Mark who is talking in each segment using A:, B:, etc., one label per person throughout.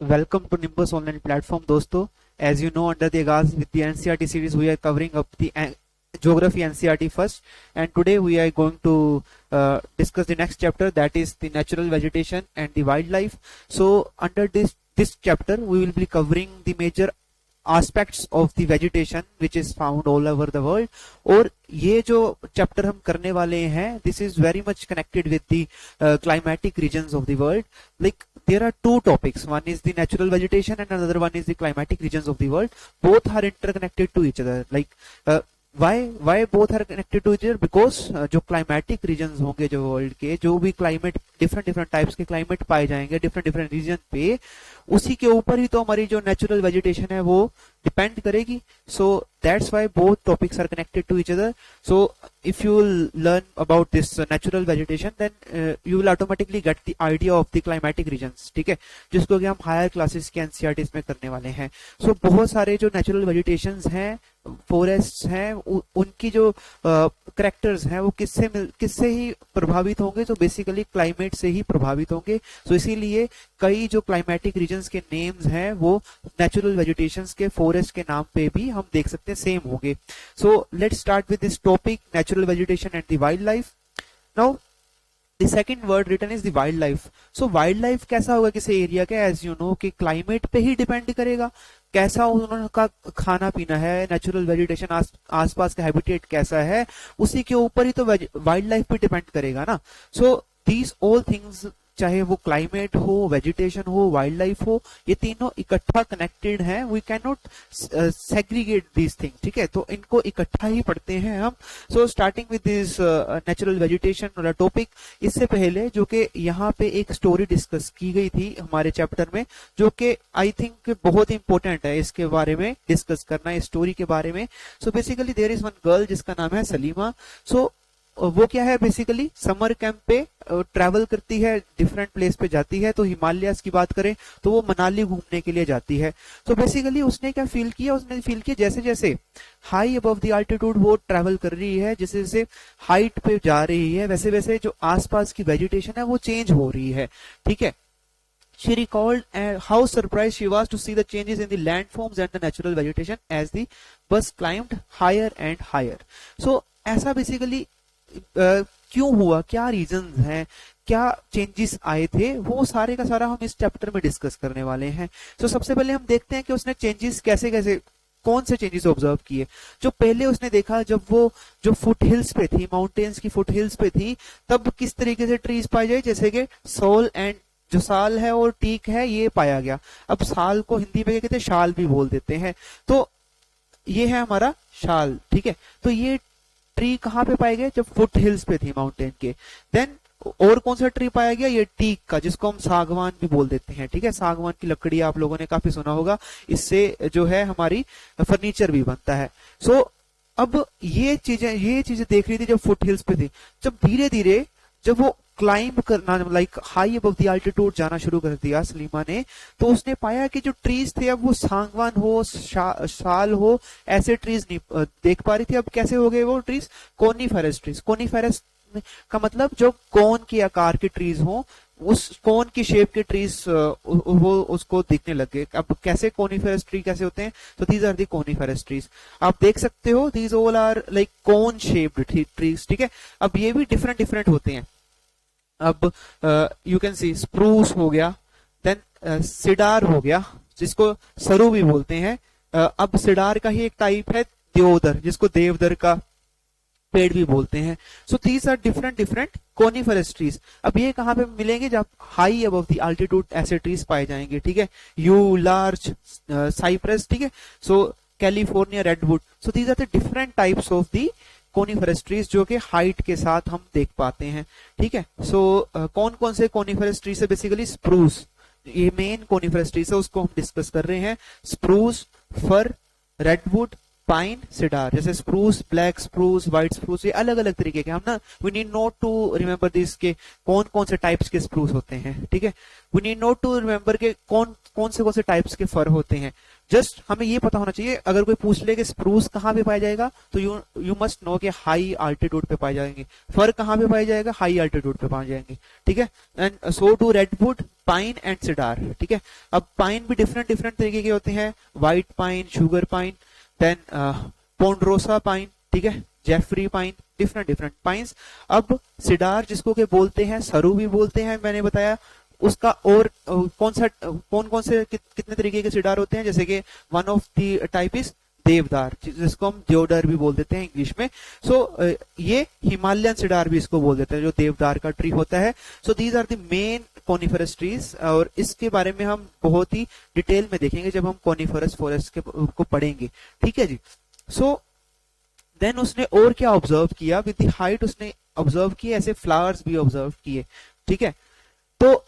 A: Welcome to Nimbus online platform, दोस्तों. As you know, under the Agas with the NCERT series, we are covering up the geography NCERT first, and today we are going to discuss the next chapter, that is the natural vegetation and the wildlife. So, under this chapter, we will be covering the major aspects of the vegetation which is found all over the world. और ये जो chapter हम करने वाले हैं, this is very much connected with the climatic regions of the world. Like there are two topics, one is the natural vegetation and another one is the climatic regions of the world. Both are interconnected to each other. Like why both are connected to each other? Because जो climatic regions होंगे जो world के, जो भी climate different types के climate पाए जाएंगे different reason पे, उसी के ऊपर ही तो हमारी जो नेचुरल वेजिटेशन है वो डिपेंड करेगी. So that's why both topics are connected to each other. So if you lern about this natural vegetation, then you will automatically get the idea of the climatic regions. ठीक है, जिसको कि हम higher classes के NCERT में करने वाले हैं. सो बहुत सारे जो नेचुरल वेजिटेशंस हैं, फॉरेस्ट हैं, उनकी जो करेक्टर्स हैं वो किससे ही प्रभावित होंगे, तो बेसिकली क्लाइमेट से ही प्रभावित होंगे. सो इसीलिए कई जो क्लाइमेटिक रीजन्स के नेम्स हैं वो नेचुरल वेजिटेशंस के, फॉरेस्ट के नाम पे भी हम देख सकते हैं सेम होंगे. So let's start with this topic, natural vegetation and the wildlife. Now the second word written is the wildlife. So wildlife कैसा होगा किसी एरिया का, as you know कि क्लाइमेट पे ही डिपेंड करेगा, कैसा उनका खाना पीना है, नेचुरल वेजिटेशन आसपास का हैबिटेट कैसा है, उसी के ऊपर ही तो वाइल्ड लाइफ पे डिपेंड करेगा ना. सो दीज ऑल थिंग्स, चाहे वो क्लाइमेट हो, वेजिटेशन हो, वाइल्ड लाइफ हो, ये तीनों इकट्ठा कनेक्टेड हैं. We can not segregate this thing. ठीक है, तो इनको इकट्ठा ही पढ़ते हैं हम. So starting with this natural vegetation वाला टॉपिक, इससे पहले जो कि यहाँ पे एक स्टोरी डिस्कस की गई थी हमारे चैप्टर में, जो कि आई थिंक बहुत इंपॉर्टेंट है इसके बारे में डिस्कस करना, इस स्टोरी के बारे में. So basically there is one girl जिसका नाम है सलीमा. सो वो क्या है, बेसिकली समर कैंप पे ट्रैवल करती है, डिफरेंट प्लेस पे जाती है. तो हिमालयास की बात करें तो वो मनाली घूमने के लिए जाती है. तो बेसिकली उसने क्या फील किया, उसने फील किया जैसे जैसे हाई अबव द अल्टीट्यूड वो ट्रैवल कर रही है, जैसे जैसे हाइट पे जा रही है, वैसे वैसे जो आसपास की वेजिटेशन है वो चेंज हो रही है. ठीक है, she recalled how surprised she was to see the changes in the landforms and the natural vegetation as the bus climbed higher and higher. So ऐसा बेसिकली क्यों हुआ, क्या रीजंस हैं, क्या चेंजेस आए थे, वो सारे का सारा हम इस चैप्टर में डिस्कस करने वाले हैं. तो सबसे पहले हम देखते हैं कि उसने चेंजेस कैसे कैसे, कौन से चेंजेस ऑब्जर्व किए. जो पहले उसने देखा, जब वो जो फुट हिल्स पे थी, माउंटेन्स की फुट हिल्स पे थी, तब किस तरीके से ट्रीज पाए जाए, जैसे कि सोल एंड जो साल है और टीक है ये पाया गया. अब साल को हिंदी में कहते हैं, शाल भी बोल देते हैं. तो ये है हमारा शाल. ठीक है, तो ये ट्री कहाँ पे पाए गए, जब फुट हिल्स पे थी माउंटेन के. देन और कौन सा ट्री पाया गया, ये टीक का, जिसको हम सागवान भी बोल देते हैं. ठीक है, सागवान की लकड़ी आप लोगों ने काफी सुना होगा, इससे जो है हमारी फर्नीचर भी बनता है. सो अब ये चीजें देख रही थी जब फुट हिल्स पे थी. जब धीरे धीरे जब वो क्लाइंब करना, like high above the altitude जाना शुरू कर दिया सलीमा ने, तो उसने पाया कि जो ट्रीज थे, अब वो सागवान हो, साल हो, ऐसे ट्रीज नहीं देख पा रही थी. अब कैसे हो गए वो ट्रीज, कोनीफेरस ट्रीज. कोनीफेरस का मतलब जो कोन के आकार के ट्रीज हो, उस कोन की शेप के ट्रीज वो उसको दिखने लगे. अब कैसे कोनीफेरस ट्री कैसे होते हैं, तो these are the coniferous trees. आप देख सकते हो, these all are like cone shaped trees. ठीक है, अब ये भी डिफरेंट होते हैं. अब यू कैन सी स्प्रूस हो गया, देन सिडार हो गया, जिसको सरू भी बोलते हैं. अब सिडार का ही एक टाइप है देवदर, जिसको देवदर का पेड़ भी बोलते हैं. So these are different coniferous trees. अब ये कहाँ पे मिलेंगे, जब हाई अबव द अल्टीट्यूड ऐसे ट्रीज पाए जाएंगे. ठीक है, यू लार्च, साइप्रस. ठीक है, so California redwood. So these are the different types of the coniferous trees जो कि हाइट के साथ हम देख पाते हैं. ठीक है, सो कौन कौन से कोनीफेरस ट्रीज है, बेसिकली स्प्रूस, ये मेन कोनीफेरस ट्रीज है, उसको हम डिस्कस कर रहे हैं. Spruce, fir, redwood, pine, cedar. जैसे spruce, black spruce, white spruce, ये अलग अलग तरीके के. हम ना, we need not to remember this के कौन कौन से टाइप्स के स्प्रूस होते हैं. ठीक है, we need not to remember के कौन कौन से टाइप्स के फर होते हैं. जस्ट हमें ये पता होना चाहिए, अगर कोई पूछ ले कि स्प्रूस कहाँ पे पाया जाएगा तो यू मस्ट नो कि हाई अल्टीट्यूड पे पाए जाएंगे। फर कहाँ पे पाए जाएगा, हाई अल्टीट्यूड पे पाए जाएंगे, ठीक है। And so to redwood, pine and cedar, ठीक है। अब पाइन भी डिफरेंट डिफरेंट तरीके के होते हैं, white pine, sugar pine, then ponderosa pine, ठीक है, Jeffrey pine, different different pines. अब सिडार जिसको के बोलते हैं, सरू भी बोलते हैं, मैंने बताया उसका। और कौन कौन से कितने तरीके के सिडार होते हैं, जैसे कि one of the type is देवदार, जिसको हम देवदार भी बोल देते हैं इंग्लिश में। सो ये हिमालयन सिडार भी इसको बोल देते हैं, जो देवदार का ट्री होता है। So these are the main coniferous trees, और इसके बारे में हम बहुत ही डिटेल में देखेंगे जब हम कॉनिफरस फॉरेस्ट को पढ़ेंगे, ठीक है जी। सो देन उसने और क्या ऑब्जर्व किया, विद द हाइट उसने ऑब्जर्व किए, ऐसे फ्लावर्स भी ऑब्जर्व किए, ठीक है। तो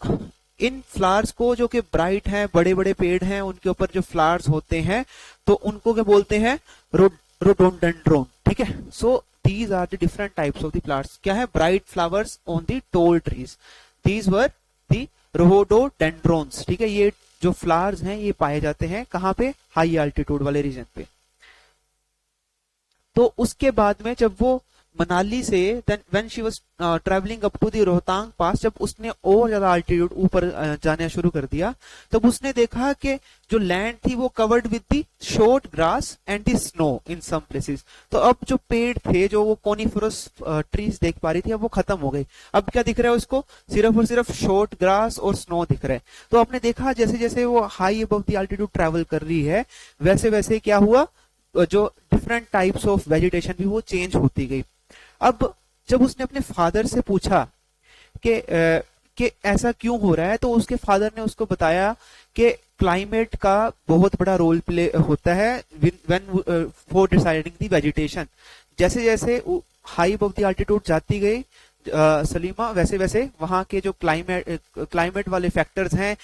A: इन फ्लावर्स को, जो कि ब्राइट हैं, बड़े बड़े पेड़ हैं, उनके ऊपर जो फ्लावर्स होते हैं तो उनको क्या बोलते हैं, रोडोडेंड्रोन, ठीक है। So these are the different types of the flowers. क्या है, bright flowers on the tall trees, these were the rhododendrons, ठीक है। ये जो फ्लावर्स हैं ये पाए जाते हैं कहाँ पे, हाई अल्टीट्यूड वाले रीजन पे। तो उसके बाद में जब वो मनाली से, then when she was travelling up to the Rohtang pass, जब उसने और ज्यादा अल्टीट्यूड ऊपर जाना शुरू कर दिया, तब उसने देखा कि जो लैंड थी वो covered with the short grass and the snow in some places. तो अब जो पेड़ थे, जो वो कॉनिफरस ट्रीज देख पा रही थी, अब वो खत्म हो गई। अब क्या दिख रहा है उसको, सिर्फ और सिर्फ शॉर्ट ग्रास और स्नो दिख रहा है। तो आपने देखा जैसे जैसे वो high above the altitude travel कर रही है, वैसे वैसे क्या हुआ, जो डिफरेंट टाइप्स ऑफ वेजिटेशन भी वो चेंज होती गई। अब जब उसने अपने फादर से पूछा कि ऐसा क्यों हो रहा है, तो उसके फादर ने उसको बताया कि क्लाइमेट का बहुत बड़ा रोल प्ले होता है when for deciding the vegetation. जैसे जैसे हाई अबव द अल्टीट्यूड जाती गई सलीमा, वैसे वैसे वहां के जो क्लाइमेट वाले फैक्टर्स हैं,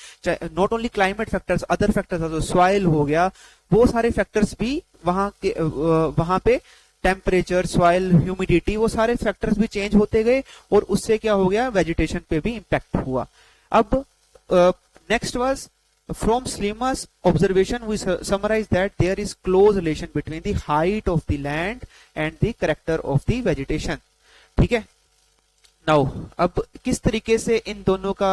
A: not only climate factors, other factors, soil हो गया, वो सारे फैक्टर्स भी वहां पे टेम्परेचर, सॉइल, ह्यूमिडिटी, वो सारे फैक्टर्स भी चेंज होते गए, और उससे क्या हो गया, वेजिटेशन पे भी इंपैक्ट हुआ। अब next was from Salima's observation we summarize that there is close relation between the height of the land and the character of the vegetation, ठीक है। नाउ अब किस तरीके से इन दोनों का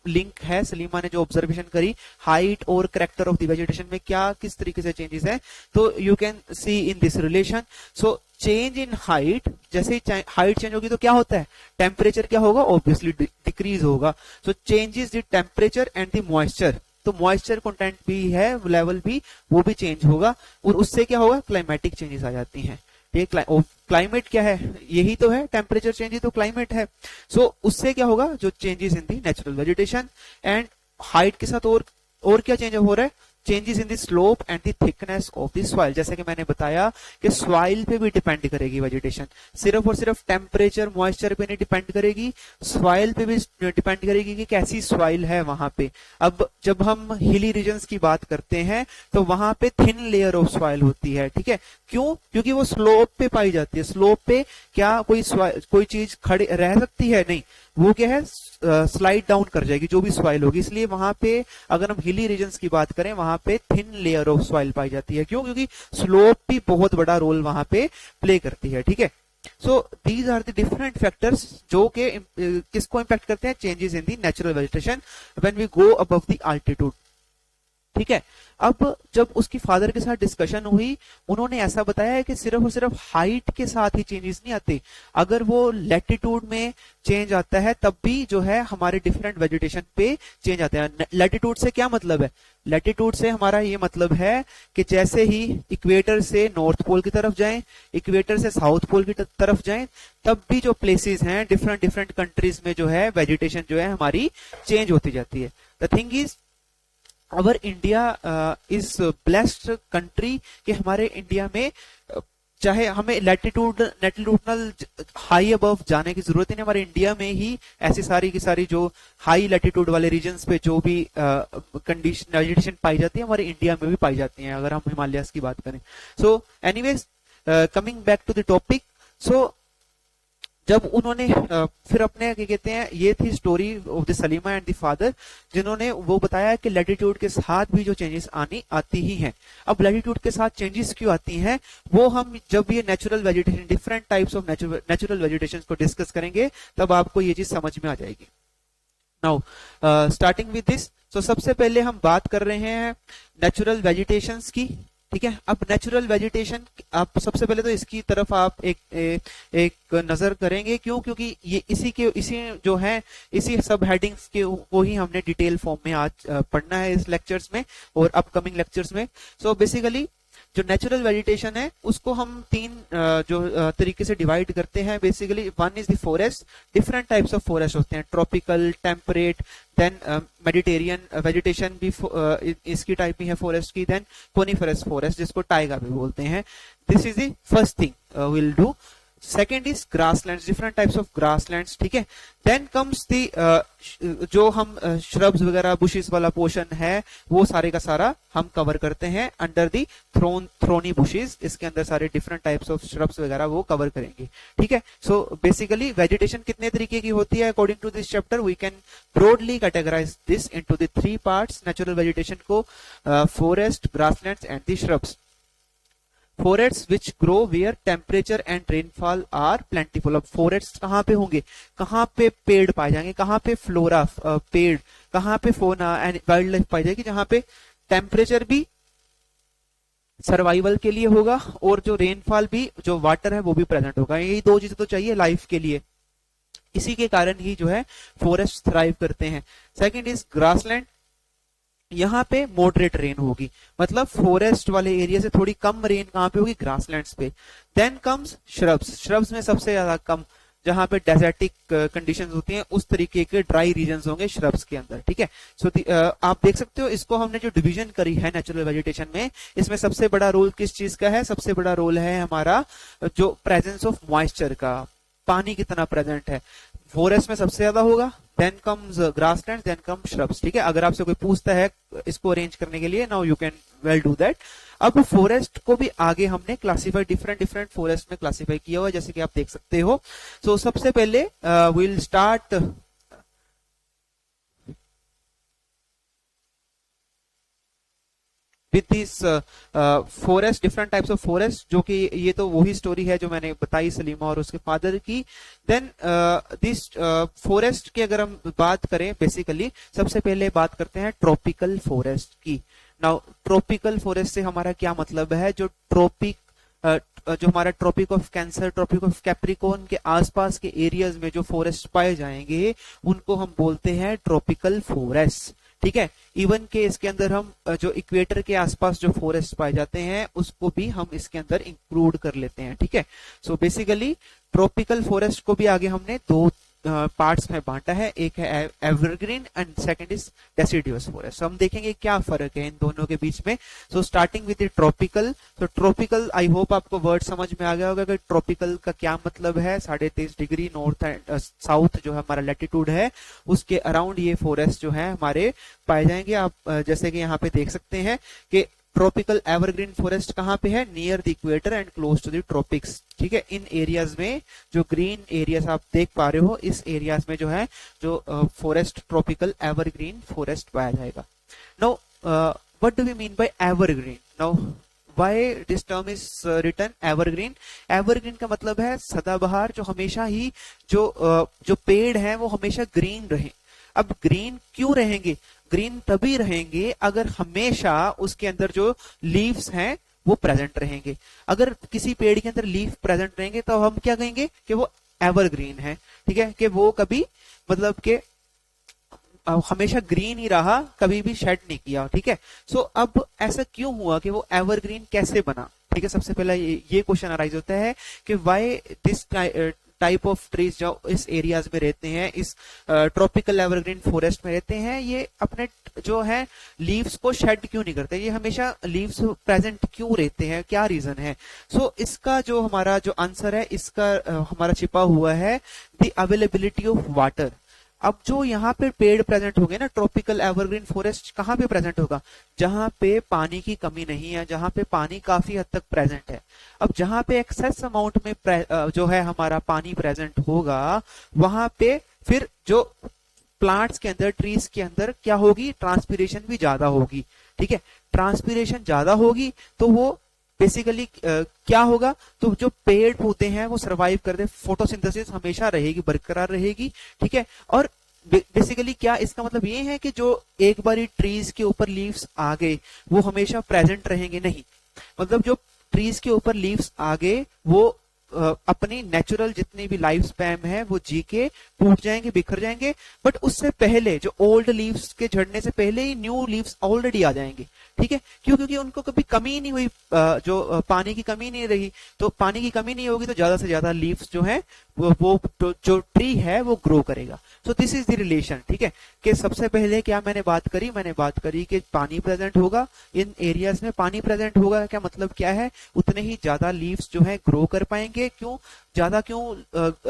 A: लिंक है, सलीमा ने जो ऑब्जर्वेशन करी, हाइट और करेक्टर ऑफ द वेजिटेशन में क्या किस तरीके से चेंजेस है, तो you can see in this relation. So change in height, जैसे ही हाइट चेंज होगी तो क्या होता है, टेम्परेचर क्या होगा, ऑब्वियसली डिक्रीज होगा। So changes the temperature and the moisture, तो मॉइस्चर कंटेंट भी है, लेवल भी, वो भी चेंज होगा, और उससे क्या होगा, क्लाइमेटिक चेंजेस आ जाती हैं। क्लाइमेट क्या है, यही तो है, टेम्परेचर चेंज ही तो क्लाइमेट है। सो उससे क्या होगा, जो changes in the natural vegetation. And height के साथ और क्या चेंज हो रहा है, changes in the slope and the thickness of the soil. जैसे कि मैंने बताया कि सॉइल पे भी डिपेंड करेगी वेजिटेशन, सिर्फ और सिर्फ टेम्परेचर, मॉइस्चर पे नहीं डिपेंड करेगी, सॉइल पे भी डिपेंड करेगी कि कैसी सॉइल है वहां पे। अब जब हम हिली रीजन्स की बात करते हैं तो वहां पे थिन लेयर ऑफ सॉइल होती है, ठीक है। क्यों, क्योंकि वो स्लोप पे पाई जाती है। स्लोप पे क्या कोई चीज खड़े रह सकती है, नहीं, वो क्या है, स्लाइड डाउन कर जाएगी जो भी सॉइल होगी। इसलिए वहां पे अगर हम हिली रीजन्स की बात करें, वहां पे थिन लेयर ऑफ सॉइल पाई जाती है। क्यों, क्योंकि स्लोप भी बहुत बड़ा रोल वहां पे प्ले करती है, ठीक है। So these are the different factors जो कि किसको इंपैक्ट करते हैं, changes in the natural vegetation when we go above the altitude, ठीक है। अब जब उसकी फादर के साथ डिस्कशन हुई, उन्होंने ऐसा बताया है कि सिर्फ और सिर्फ हाइट के साथ ही चेंजेस नहीं आते, अगर वो लैटिट्यूड में चेंज आता है तब भी जो है हमारे डिफरेंट वेजिटेशन पे चेंज आते हैं। लैटिट्यूड से क्या मतलब है, लैटिट्यूड से हमारा ये मतलब है कि जैसे ही इक्वेटर से नॉर्थ पोल की तरफ जाएं, इक्वेटर से साउथ पोल की तरफ जाएं, तब भी जो प्लेसेस हैं डिफरेंट डिफरेंट कंट्रीज में जो है वेजिटेशन जो है हमारी चेंज होती जाती है। The thing is our India is blessed country कि हमारे इंडिया में चाहे हमें लैटिट्यूडनल हाई अबव जाने की जरूरत ही नहीं, हमारे इंडिया में ही ऐसी सारी की सारी जो हाई लैटिट्यूड वाले रीजन्स पे जो भी कंडीशन वेजिटेशन पाई जाती है, हमारे इंडिया में भी पाई जाती है अगर हम हिमालयस की बात करें। So anyways coming back to the topic, so जब उन्होंने फिर अपने क्या कहते हैं, ये थी story of the Salima and the father, जिन्होंने वो बताया कि लैटिट्यूड के साथ भी जो चेंजेस आती ही हैं। अब लैटिट्यूड के साथ चेंजेस क्यों आती हैं, वो हम जब ये natural vegetation, different types of natural vegetation को डिस्कस करेंगे तब आपको ये चीज समझ में आ जाएगी। नाउ स्टार्टिंग विद दिस, तो सबसे पहले हम बात कर रहे हैं नेचुरल वेजिटेशंस की, ठीक है। अब नेचुरल वेजिटेशन, आप सबसे पहले तो इसकी तरफ आप एक नजर करेंगे, क्यों, क्योंकि ये इसी जो है इसी सब हेडिंग्स के को ही हमने डिटेल फॉर्म में आज पढ़ना है इस लेक्चर्स में और अपकमिंग लेक्चर्स में। सो बेसिकली जो नेचुरल वेजिटेशन है उसको हम तीन तरीके से डिवाइड करते हैं। Basically one is the forest, different types of forest होते हैं, tropical, temperate, then Mediterranean vegetation भी इसकी टाइप में है फॉरेस्ट की, देन कोनिफरस फॉरेस्ट जिसको टाइगा भी बोलते हैं। This is the first thing will do. Second is grasslands, different types of grasslands, ठीक है। देन कम्स दी जो हम श्रब्स वगैरह बुशेस वाला पोर्शन है वो सारे का सारा हम कवर करते हैं अंडर दी थ्रोनी बुशेस। इसके अंदर सारे डिफरेंट टाइप्स ऑफ श्रब्स वगैरह वो कवर करेंगे, ठीक है। सो बेसिकली वेजिटेशन कितने तरीके की होती है according to this chapter, we can broadly categorise this into the three parts natural vegetation को, forest, grasslands and the shrubs. Forests which grow where temperature and rainfall are plentiful। अब forests कहाँ पे होंगे, कहाँ पे पेड़ पाए जाएंगे, कहाँ पे फ्लोरा पेड़, कहाँ पे फोना एंड वाइल्ड लाइफ पाई जाएगी, जहाँ पे टेम्परेचर भी सर्वाइवल के लिए होगा और जो रेनफॉल भी, जो वाटर है वो भी प्रेजेंट होगा। यही दो चीजें तो चाहिए लाइफ के लिए, इसी के कारण ही जो है फॉरेस्ट थ्राइव करते हैं। सेकंड इज ग्रासलैंड, यहाँ पे मॉडरेट रेन होगी, मतलब फॉरेस्ट वाले एरिया से थोड़ी कम रेन कहाँ पे होगी, ग्रासलैंड्स पे। देन कम्स श्रब्स, श्रब्स में सबसे ज्यादा कम, जहाँ पे डेजर्टिक कंडीशंस होती हैं उस तरीके के ड्राई रीजन्स होंगे श्रब्स के अंदर, ठीक है। सो आप देख सकते हो इसको हमने जो डिवीजन करी है नेचुरल वेजिटेशन में, इसमें सबसे बड़ा रोल किस चीज का है, सबसे बड़ा रोल है हमारा जो प्रेजेंस ऑफ मॉइस्चर का, पानी कितना प्रेजेंट है, फॉरेस्ट में सबसे ज्यादा होगा, then comes grassland, then come shrubs, ठीक है। अगर आपसे कोई पूछता है इसको अरेंज करने के लिए, now you can well do that. अब फॉरेस्ट को भी आगे हमने क्लासीफाई, डिफरेंट फॉरेस्ट में क्लासीफाई किया हुआ है, जैसे कि आप देख सकते हो। सो सबसे पहले will start with this forest, different types of forest, जो कि ये तो वही स्टोरी है जो मैंने बताई सलीमा और उसके फादर की। देन दिस फॉरेस्ट की अगर हम बात करें, बेसिकली सबसे पहले बात करते हैं ट्रॉपिकल फॉरेस्ट की। नाउ ट्रॉपिकल फॉरेस्ट से हमारा क्या मतलब है, जो ट्रॉपिक जो हमारा tropic of cancer, tropic of capricorn के आसपास के एरियाज में जो फॉरेस्ट पाए जाएंगे उनको हम बोलते हैं ट्रॉपिकल फॉरेस्ट, ठीक है। इवन के इसके अंदर हम जो इक्वेटर के आसपास जो फॉरेस्ट पाए जाते हैं उसको भी हम इसके अंदर इंक्लूड कर लेते हैं, ठीक है। सो बेसिकली ट्रॉपिकल फॉरेस्ट को भी आगे हमने दो पार्ट्स में बांटा है, एक है evergreen and second is deciduous forest. हम देखेंगे क्या फर्क है इन दोनों के बीच में। सो स्टार्टिंग विद द ट्रॉपिकल, तो ट्रॉपिकल, आई होप आपको वर्ड समझ में आ गया होगा कि ट्रॉपिकल का क्या मतलब है। 23.5 डिग्री नॉर्थ एंड साउथ जो है हमारा लैटिट्यूड है उसके अराउंड ये फॉरेस्ट जो है हमारे पाए जाएंगे। आप जैसे कि यहाँ पे देख सकते हैं कि ट्रॉपिकल एवरग्रीन फॉरेस्ट कहाँ पे है, near the equator and close to the tropics, ठीक है। इन एरियाज में जो ग्रीन एरियाज आप देख पा रहे हो, इस एरियाज में जो है जो फॉरेस्ट ट्रॉपिकल एवरग्रीन फॉरेस्ट पाया जाएगा। Now what do we mean by evergreen, now why this term is written evergreen. Evergreen का मतलब है सदाबहार, जो हमेशा ही जो पेड़ है वो हमेशा ग्रीन रहे। अब ग्रीन क्यों रहेंगे, ग्रीन तभी रहेंगे अगर हमेशा उसके अंदर जो लीव्स हैं वो प्रेजेंट रहेंगे। अगर किसी पेड़ के अंदर लीफ प्रेजेंट रहेंगे तो हम क्या कहेंगे कि वो एवरग्रीन है, ठीक है, कि वो कभी मतलब के हमेशा ग्रीन ही रहा, कभी भी शेड नहीं किया, ठीक है। सो अब ऐसा क्यों हुआ कि वो एवरग्रीन कैसे बना, ठीक है। सबसे पहला ये क्वेश्चन अराइज होता है कि why this type of trees जो इस एरियाज में रहते हैं, इस ट्रॉपिकल एवरग्रीन फॉरेस्ट में रहते हैं, ये अपने जो है लीव्स को शेड क्यों नहीं करते, ये हमेशा लीव्स प्रेजेंट क्यों रहते हैं, क्या रीजन है। सो इसका जो हमारा जो आंसर है इसका हमारा छिपा हुआ है द अवेलेबिलिटी ऑफ वाटर। अब जो यहाँ पे पेड़ प्रेजेंट होंगे ना, ट्रॉपिकल एवरग्रीन फॉरेस्ट कहाँ पे प्रेजेंट होगा, जहाँ पे पानी की कमी नहीं है, जहाँ पे पानी काफी हद तक प्रेजेंट है। अब जहाँ पे एक्सेस अमाउंट में जो है हमारा पानी प्रेजेंट होगा, वहां पे फिर जो प्लांट्स के अंदर, ट्रीज के अंदर क्या होगी, ट्रांसपीरेशन भी ज्यादा होगी। ठीक है, ट्रांसपीरेशन ज्यादा होगी तो वो बेसिकली क्या होगा, तो जो पेड़ पौधे हैं वो सरवाइव करते, फोटोसिंथेसिस हमेशा रहेगी, बरकरार रहेगी। ठीक है, और बेसिकली क्या इसका मतलब ये है कि जो एक बारी ट्रीज के ऊपर लीव्स आ गए वो हमेशा प्रेजेंट रहेंगे, नहीं। मतलब जो ट्रीज के ऊपर लीव्स आ गए वो अपनी नेचुरल जितनी भी लाइफ स्पैन है वो जी के टूट जाएंगे, बिखर जाएंगे, बट उससे पहले जो ओल्ड लीव्स के झड़ने से पहले ही न्यू लीव्स ऑलरेडी आ जाएंगे। ठीक है, क्यों, क्योंकि उनको कभी कमी नहीं हुई, जो पानी की कमी नहीं रही, तो पानी की कमी नहीं होगी तो ज्यादा से ज्यादा लीव्स जो है वो जो ट्री है वो ग्रो करेगा। सो दिस इज द रिलेशन। ठीक है, कि सबसे पहले क्या मैंने बात करी कि पानी प्रेजेंट होगा, इन एरियाज में पानी प्रेजेंट होगा, क्या मतलब क्या है, उतने ही ज्यादा लीव्स जो है ग्रो कर पाएंगे। क्यों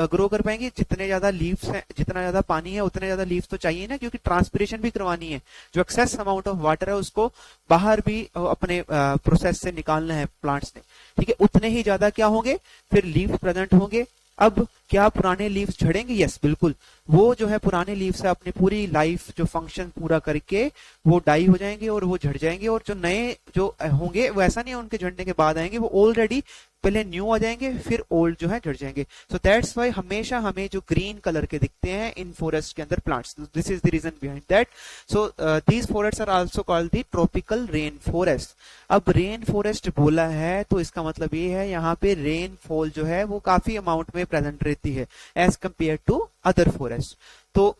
A: ग्रो कर पाएंगे, जितने ज्यादा लीव्स हैं, जितना ज्यादा पानी है उतने ज्यादा लीव्स तो चाहिए ना, क्योंकि ट्रांसपिरेशन भी करवानी है, जो एक्सेस अमाउंट ऑफ वाटर है उसको बाहर भी अपने प्रोसेस से निकालना है प्लांट्स ने। ठीक है, उतने ही ज्यादा क्या होंगे, फिर लीव्स प्रेजेंट होंगे। अब क्या पुराने लीव्स झड़ेंगे? यस, बिल्कुल। वो जो है पुराने लीव्स है अपनी पूरी लाइफ जो फंक्शन पूरा करके वो डाई हो जाएंगे और वो झड़ जाएंगे, और जो नए जो होंगे वो ऐसा नहीं है उनके झड़ने के बाद आएंगे, वो ऑलरेडी पहले न्यू आ जाएंगे फिर ओल्ड जो है झड़ जाएंगे। सो दैट्स व्हाई हमेशा हमें जो ग्रीन कलर के दिखते हैं इन फॉरेस्ट के अंदर plants, this is the reason behind that. So these forest are also called the tropical rain forest. अब रेन फॉरेस्ट बोला है तो इसका मतलब ये है यहाँ पे रेन फॉल जो है वो काफी अमाउंट में प्रेजेंट रहती है as compare to other forest. तो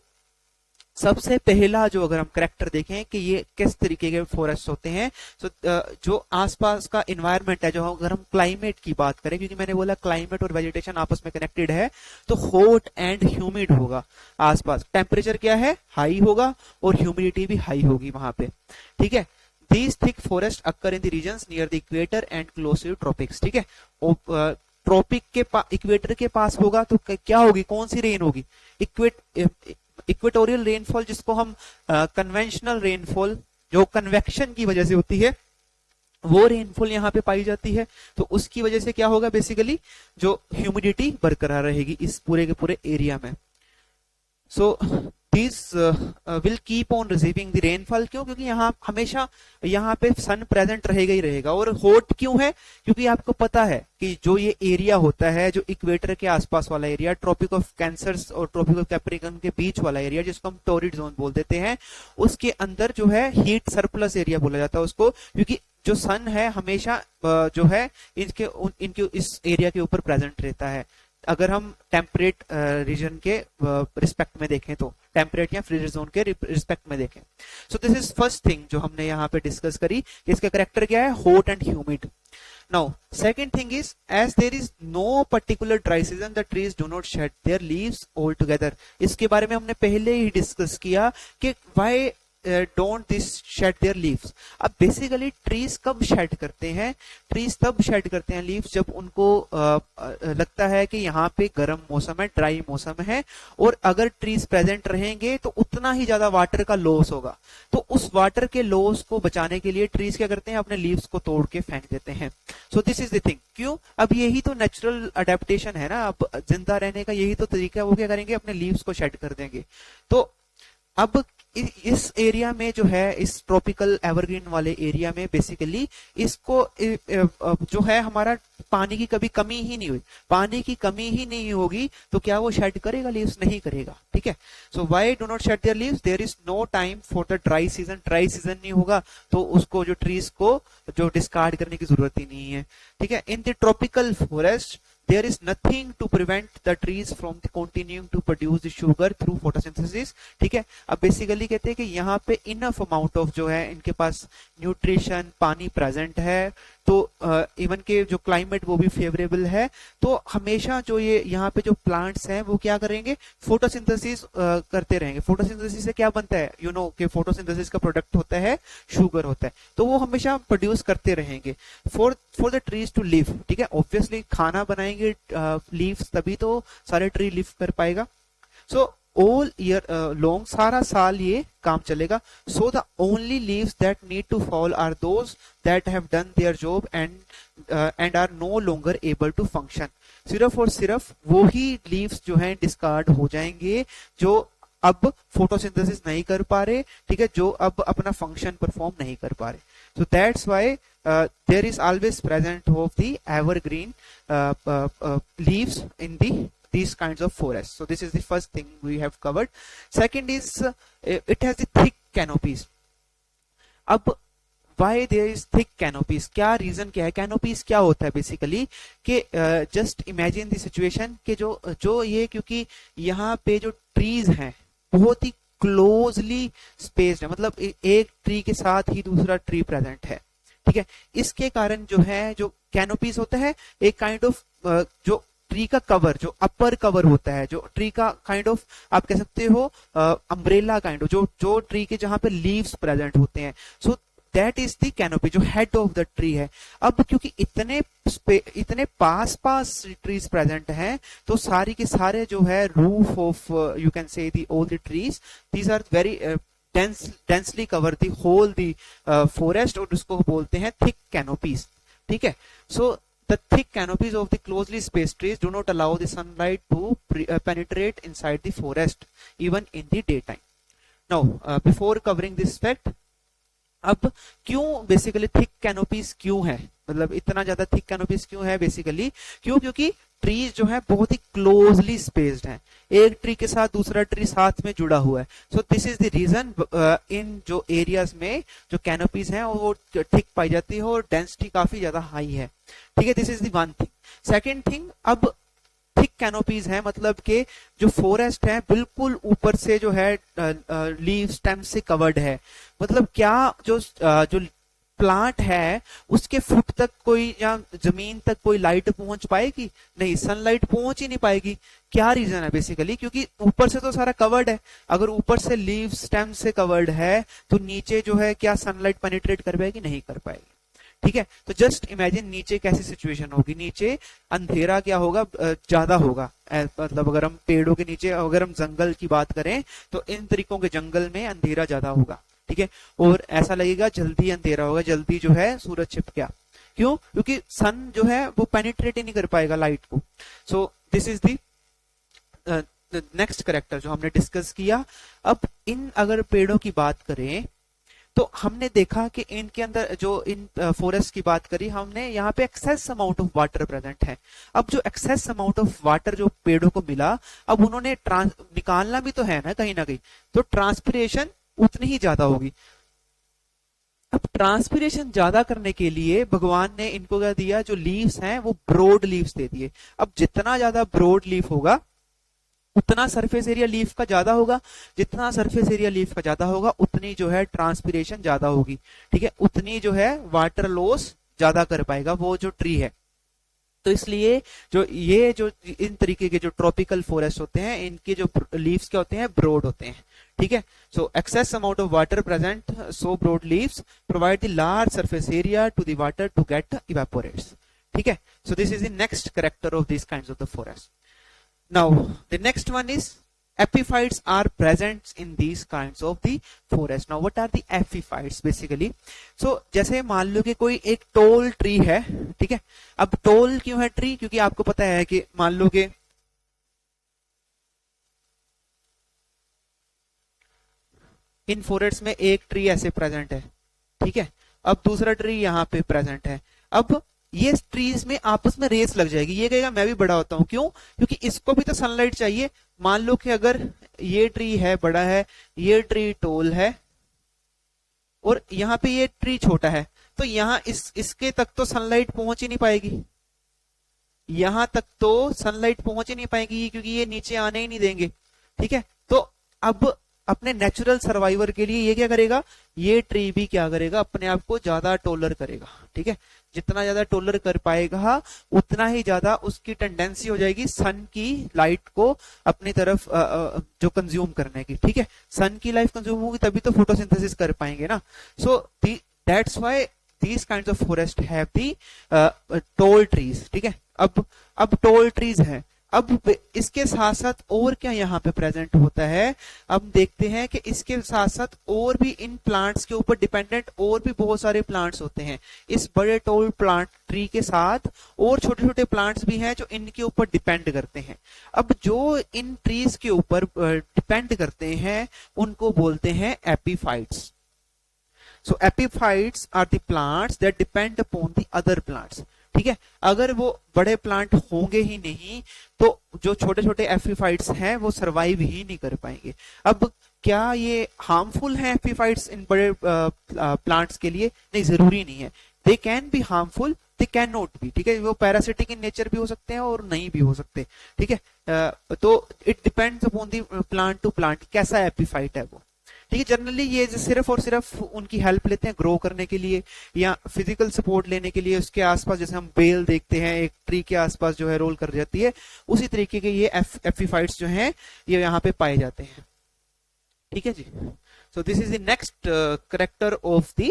A: सबसे पहला जो अगर हम करेक्टर देखें कि ये किस तरीके के फॉरेस्ट होते हैं, तो जो आसपास का इन्वायरमेंट है, जो अगर हम क्लाइमेट की बात करें, क्योंकि मैंने बोला क्लाइमेट और वेजिटेशन आपस में कनेक्टेड है, तो हॉट एंड ह्यूमिड होगा आसपास। टेम्परेचर क्या है, हाई होगा, और ह्यूमिडिटी भी हाई होगी वहां पे। ठीक है, these thick forest occur in the regions near the equator and close to tropics. ठीक है, ट्रॉपिक के इक्वेटर के पास होगा तो क्या होगी, कौन सी रेन होगी, इक्वेटोरियल रेनफॉल, जिसको हम कन्वेंशनल रेनफॉल जो कन्वेक्शन की वजह से होती है वो रेनफॉल यहाँ पे पाई जाती है। तो उसकी वजह से क्या होगा, बेसिकली जो ह्यूमिडिटी बरकरार रहेगी इस पूरे के पूरे एरिया में। सो these will keep on receiving the rainfall। क्यों, क्योंकि यहाँ हमेशा यहाँ पे सन प्रेजेंट रहेगा ही रहेगा। और हॉट क्यों है, क्योंकि आपको पता है कि जो ये एरिया होता है, जो इक्वेटर के आसपास वाला एरिया, ट्रॉपिक ऑफ कैंसर और ट्रॉपिक ऑफ कैप्रिकॉर्न के बीच वाला एरिया, जिसको हम टोरिड जोन बोल देते हैं, उसके अंदर जो है हीट सरप्लस एरिया बोला जाता है उसको, क्योंकि जो सन है हमेशा जो है इनके इस एरिया के ऊपर प्रेजेंट रहता है। अगर हम टेम्परेट रीजन के रिस्पेक्ट में देखें, तो टेम्परेट या फ्रीजर जोन के रिस्पेक्ट में देखें। सो दिस इज फर्स्ट थिंग जो हमने यहाँ पे डिस्कस करी, इसका करेक्टर क्या है, hot and humid. Now second thing is, as there is no particular dry season the trees do not shed their leaves all together. इसके बारे में हमने पहले ही डिस्कस किया कि why don't this shed their leaves. अब बेसिकली ट्रीज कब शेड करते हैं, ट्रीज तब शेड करते हैं लीव्स जब उनको लगता है कि यहाँ पे गर्म मौसम है, ड्राई मौसम है, और अगर ट्रीज प्रेजेंट रहेंगे तो उतना ही ज्यादा वाटर का लॉस होगा। तो उस वाटर के लॉस को बचाने के लिए ट्रीज क्या करते हैं, अपने लीव्स को तोड़ के फेंक देते हैं। सो दिस इज द थिंग। क्यों, अब यही तो नेचुरल अडेप्टेशन है ना, अब जिंदा रहने का यही तो तरीका है। वो क्या करेंगे, अपने लीव्स को शेड कर देंगे। तो अब इस एरिया में जो है, इस ट्रॉपिकल एवरग्रीन वाले एरिया में बेसिकली इसको जो है हमारा पानी की कभी कमी ही नहीं हुई, पानी की कमी ही नहीं होगी, तो क्या वो शेड करेगा लीव्स? नहीं करेगा। ठीक है, so why do not shed their leaves, there is no time for the dry season. Dry season नहीं होगा तो उसको जो ट्रीज को जो डिस्कार्ड करने की जरूरत ही नहीं है। ठीक है, in the tropical forest there is nothing to prevent the trees from continuing to produce the sugar through photosynthesis। ठीक है, अब बेसिकली कहते हैं कि यहाँ पे इनफ अमाउंट ऑफ जो है इनके पास न्यूट्रिशन, पानी प्रेजेंट है, तो इवन के जो क्लाइमेट वो भी फेवरेबल है, तो हमेशा जो ये यहाँ पे जो प्लांट्स हैं वो क्या करेंगे, फोटोसिंथेसिस करते रहेंगे। फोटोसिंथेसिस से क्या बनता है, यू नो कि फोटोसिंथेसिस का प्रोडक्ट होता है शुगर होता है, तो वो हमेशा प्रोड्यूस करते रहेंगे for the trees to live. ठीक है, ऑब्वियसली खाना बनाएंगे लीव्स, तभी तो सारे ट्री लिव कर पाएगा। सो ऑल ईयर लॉन्ग, सारा साल ये काम चलेगा. So the only leaves that need to fall are those that have done their job and are no longer able to function. सिर्फ और सिर्फ वो ही लीव्स जो हैं डिस्कार्ड हो जाएंगे जो अब फोटोसिंथेसिस नहीं कर पा रहे, ठीक है, जो अब अपना फंक्शन परफॉर्म नहीं कर पा रहे. सो that's why there is always present of the evergreen leaves in these kinds of forests. So this is the first thing we have covered. Second is it has the thick canopies. अब why there is thick canopies, क्या reason क्या है? canopies क्या होता है basically कि just imagine the situation कि जो ये, क्योंकि यहाँ पे जो ट्रीज हैं बहुत ही क्लोजली स्पेस्ड है, मतलब एक ट्री के साथ ही दूसरा ट्री प्रेजेंट है, ठीक है. इसके कारण जो है जो कैनोपीज होता है एक काइंड ऑफ जो ट्री का कवर, जो अपर कवर होता है, जो ट्री का काइंड ऑफ आप कह सकते हो अम्ब्रेला काइंड ऑफ, जो ट्री के जहां पे लीव्स प्रेजेंट होते हैं. So that is the canopy, जो हेड ऑफ द ट्री है. अब क्योंकि इतने पास पास ट्रीज प्रेजेंट हैं तो सारी के सारे जो है roof of you can say the all the trees, these are very densely cover the whole the forest, और उसको बोलते हैं थिक कैनोपीज, ठीक है. So the thick canopies of the closely spaced trees do not allow the sunlight to penetrate inside the forest even in the day time. Now before covering this fact, अब क्यों basically thick canopies क्यों है, मतलब इतना ज्यादा thick canopies क्यों है basically, क्योंकि ट्रीज जो है बहुत ही क्लोजली स्पेस्ड हैं, एक ट्री के साथ दूसरा ट्री साथ में जुड़ा हुआ है. So this is the region in जो एरियाज में जो कैनोपीज हैं वो थिक पाई जाती है और डेंसिटी काफी ज्यादा हाई है, ठीक है. This is the one thing. Second thing, अब थिक कैनोपीज है मतलब कि जो फॉरेस्ट है बिल्कुल ऊपर से जो है लीव स्टेम से कवर्ड है, मतलब क्या जो प्लांट है उसके फुट तक कोई या जमीन तक कोई लाइट पहुंच पाएगी? नहीं, सनलाइट पहुंच ही नहीं पाएगी. क्या रीजन है बेसिकली, क्योंकि ऊपर से तो सारा कवर्ड है. अगर ऊपर से लीव स्टेम से कवर्ड है तो नीचे जो है क्या सनलाइट पेनिट्रेट कर पाएगी? नहीं कर पाएगी, ठीक है. तो जस्ट इमेजिन नीचे कैसी सिचुएशन होगी, नीचे अंधेरा क्या होगा, ज्यादा होगा. मतलब अगर हम पेड़ों के नीचे, अगर हम जंगल की बात करें तो इन तरीकों के जंगल में अंधेरा ज्यादा होगा, ठीक है. और ऐसा लगेगा जल्दी अंधेरा होगा, जल्दी जो है सूरज छिप गया. क्यों? क्योंकि सन जो है वो पेनिट्रेट ही नहीं कर पाएगा लाइट को. सो this is the next character जो हमने डिस्कस किया. अब इन अगर पेड़ों की बात करें तो हमने देखा कि इनके अंदर जो इन फॉरेस्ट की बात करी हमने, यहाँ पे access amount of water present है. अब जो एक्सेस अमाउंट ऑफ वाटर जो पेड़ों को मिला, अब उन्होंने निकालना भी तो है ना कहीं, तो ट्रांसपिरेशन उतनी ही ज्यादा होगी. अब ट्रांसपिरेशन ज्यादा करने के लिए भगवान ने इनको क्या दिया, जो लीव्स हैं वो ब्रॉड लीव्स दे दिए. अब जितना ज्यादा ब्रॉड लीफ होगा उतना सरफेस एरिया लीफ का ज्यादा होगा, जितना सरफेस एरिया लीफ का ज्यादा होगा उतनी जो है ट्रांसपिरेशन ज्यादा होगी, ठीक है. उतनी जो है वाटर लॉस ज्यादा कर पाएगा वो जो ट्री है. तो इसलिए जो इन तरीके के जो ट्रॉपिकल फॉरेस्ट होते हैं इनके जो लीव्स क्या होते हैं, ब्रॉड होते हैं, ठीक है. So excess amount of water present, so broad leaves provide the large surface area to the water to get evaporates, ठीक है. So this is the next character of this kinds of the forest. Now, the next one is epiphytes are present in these kinds of the forest. Now, what are the epiphytes basically? So, जैसे मान लो कि कोई एक toll tree है, ठीक है. अब toll क्यों है ट्री? क्योंकि आपको पता है कि मान लो कि इन फॉरेस्ट में एक ट्री ऐसे प्रेजेंट है, ठीक है. अब दूसरा ट्री यहाँ पे प्रेजेंट है. अब ये ट्रीज में आपस में रेस लग जाएगी, ये कहेगा मैं भी बड़ा होता हूं. क्यों? क्योंकि इसको भी तो सनलाइट चाहिए. मान लो कि अगर ये ट्री है बड़ा है, ये ट्री टोल है और यहाँ पे ये ट्री छोटा है, तो यहाँ इसके तक तो सनलाइट पहुंच ही नहीं पाएगी, यहां तक तो सनलाइट पहुंच ही नहीं पाएगी क्योंकि ये नीचे आने ही नहीं देंगे, ठीक है. तो अब अपने नेचुरल सर्वाइवर के लिए ये क्या करेगा, ये ट्री भी क्या करेगा, अपने आप को ज्यादा टोलर करेगा, ठीक है. जितना ज्यादा टोलर कर पाएगा उतना ही ज्यादा उसकी टेंडेंसी हो जाएगी सन की लाइट को अपनी तरफ जो कंज्यूम करने की, ठीक है. सन की लाइट कंज्यूम होगी तभी तो फोटोसिंथेसिस कर पाएंगे ना. सो that's why these kinds of forest have the tall trees, ठीक है. अब टोल ट्रीज है. अब इसके साथ साथ और क्या यहाँ पे प्रेजेंट होता है, अब देखते हैं कि इसके साथ साथ और भी इन प्लांट्स के ऊपर डिपेंडेंट और भी बहुत सारे प्लांट्स होते हैं। इस बड़े टॉल प्लांट ट्री के साथ और छोटे छोटे प्लांट्स भी हैं जो इनके ऊपर डिपेंड करते हैं। अब जो इन ट्रीज के ऊपर डिपेंड करते हैं उनको बोलते हैं epiphytes. So epiphytes are the plants that depend upon the other plants. ठीक है, अगर वो बड़े प्लांट होंगे ही नहीं तो जो छोटे छोटे एपीफाइट्स हैं वो सरवाइव ही नहीं कर पाएंगे। अब क्या ये हार्मफुल है एपीफाइट्स इन बड़े प्लांट्स के लिए? नहीं, जरूरी नहीं है। They can be harmful, they can not be. ठीक है, वो पैरासिटिक इन नेचर भी हो सकते हैं और नहीं भी हो सकते। ठीक है, तो it depends upon the plant to plant कैसा एपीफाइट है वो। ठीक है, जनरली ये सिर्फ और सिर्फ उनकी हेल्प लेते हैं ग्रो करने के लिए या फिजिकल सपोर्ट लेने के लिए। उसके आसपास जैसे हम बेल देखते हैं एक ट्री के आसपास जो है रोल कर जाती है, उसी तरीके के ये एपीफाइट्स जो हैं ये यहाँ पे पाए जाते हैं। ठीक है जी, so this is the next character of the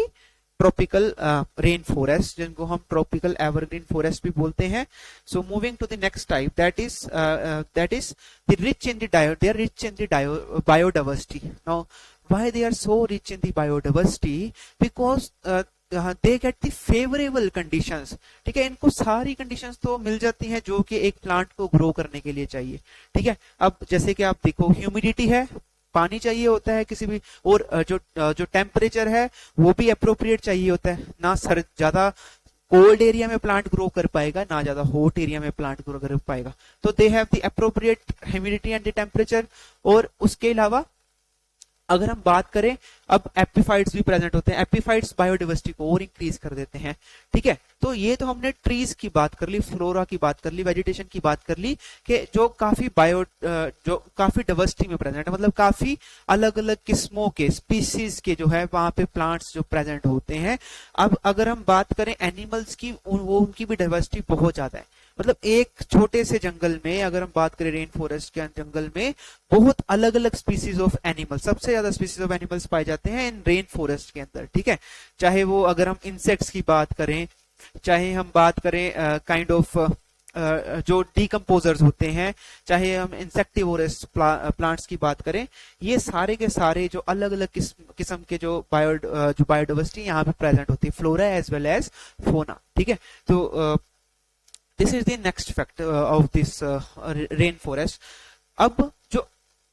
A: tropical rain forest, जिनको हम ट्रॉपिकल एवरग्रीन फॉरेस्ट भी बोलते हैं। So moving to the next type, that is the rich in the they are rich in the biodiversity. Now why they are so rich in the biodiversity? Because they get the favorable conditions। ठीक है, इनको सारी conditions तो मिल जाती हैं जो कि एक प्लांट को ग्रो करने के लिए चाहिए। ठीक है, अब जैसे कि आप देखो ह्यूमिडिटी है, पानी चाहिए होता है किसी भी, और जो टेम्परेचर है वो भी अप्रोप्रिएट चाहिए होता है। ना सर ज्यादा कोल्ड एरिया में प्लांट ग्रो कर पाएगा, ना ज्यादा हॉट एरिया में प्लांट ग्रो कर पाएगा। तो they have the appropriate humidity and the temperature. और उसके अलावा अगर हम बात करें, अब एपीफाइट्स भी प्रेजेंट होते हैं। एपीफाइट्स बायोडाइवर्सिटी को और इंक्रीज कर देते हैं। ठीक है, तो ये तो हमने ट्रीज की बात कर ली, फ्लोरा की बात कर ली, वेजिटेशन की बात कर ली कि जो काफी डाइवर्सिटी में प्रेजेंट है, मतलब काफी अलग अलग किस्मों के स्पीसीज के जो है वहां पे प्लांट्स जो प्रेजेंट होते हैं। अब अगर हम बात करें एनिमल्स की, वो उनकी भी डाइवर्सिटी बहुत ज्यादा है। मतलब एक छोटे से जंगल में अगर हम बात करें रेन फॉरेस्ट के जंगल में बहुत अलग अलग स्पीसीज ऑफ एनिमल, सबसे ज्यादा स्पीसीज ऑफ एनिमल्स पाए जाते हैं इन रेन फॉरेस्ट के अंदर। ठीक है, चाहे वो अगर हम इंसेक्ट्स की बात करें, चाहे हम बात करें काइंड ऑफ जो डीकम्पोजर्स होते हैं, चाहे हम इंसेक्टिवोरस प्लांट्स की बात करें, ये सारे के सारे जो अलग अलग किस्म के जो बायोडाइवर्सिटी यहाँ पे प्रेजेंट होती है, फ्लोरा एज वेल एज फोना। ठीक है, तो this is the next fact of this rain forest. अब जो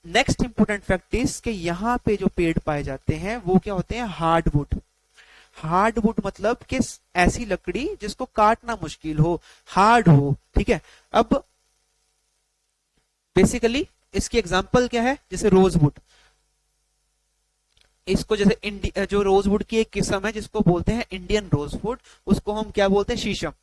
A: नेक्स्ट इंपोर्टेंट फैक्ट इज कि यहाँ पे जो पेड़ पाए जाते हैं वो क्या होते हैं? हार्डवुड। हार्डवुड मतलब कि ऐसी लकड़ी जिसको काटना मुश्किल हो, हार्ड हो। ठीक है, अब बेसिकली इसकी एग्जांपल क्या है? जैसे रोजवुड, इसको जैसे जो रोजवुड की एक किस्म है जिसको बोलते हैं इंडियन रोजवुड, उसको हम क्या बोलते हैं? शीशम।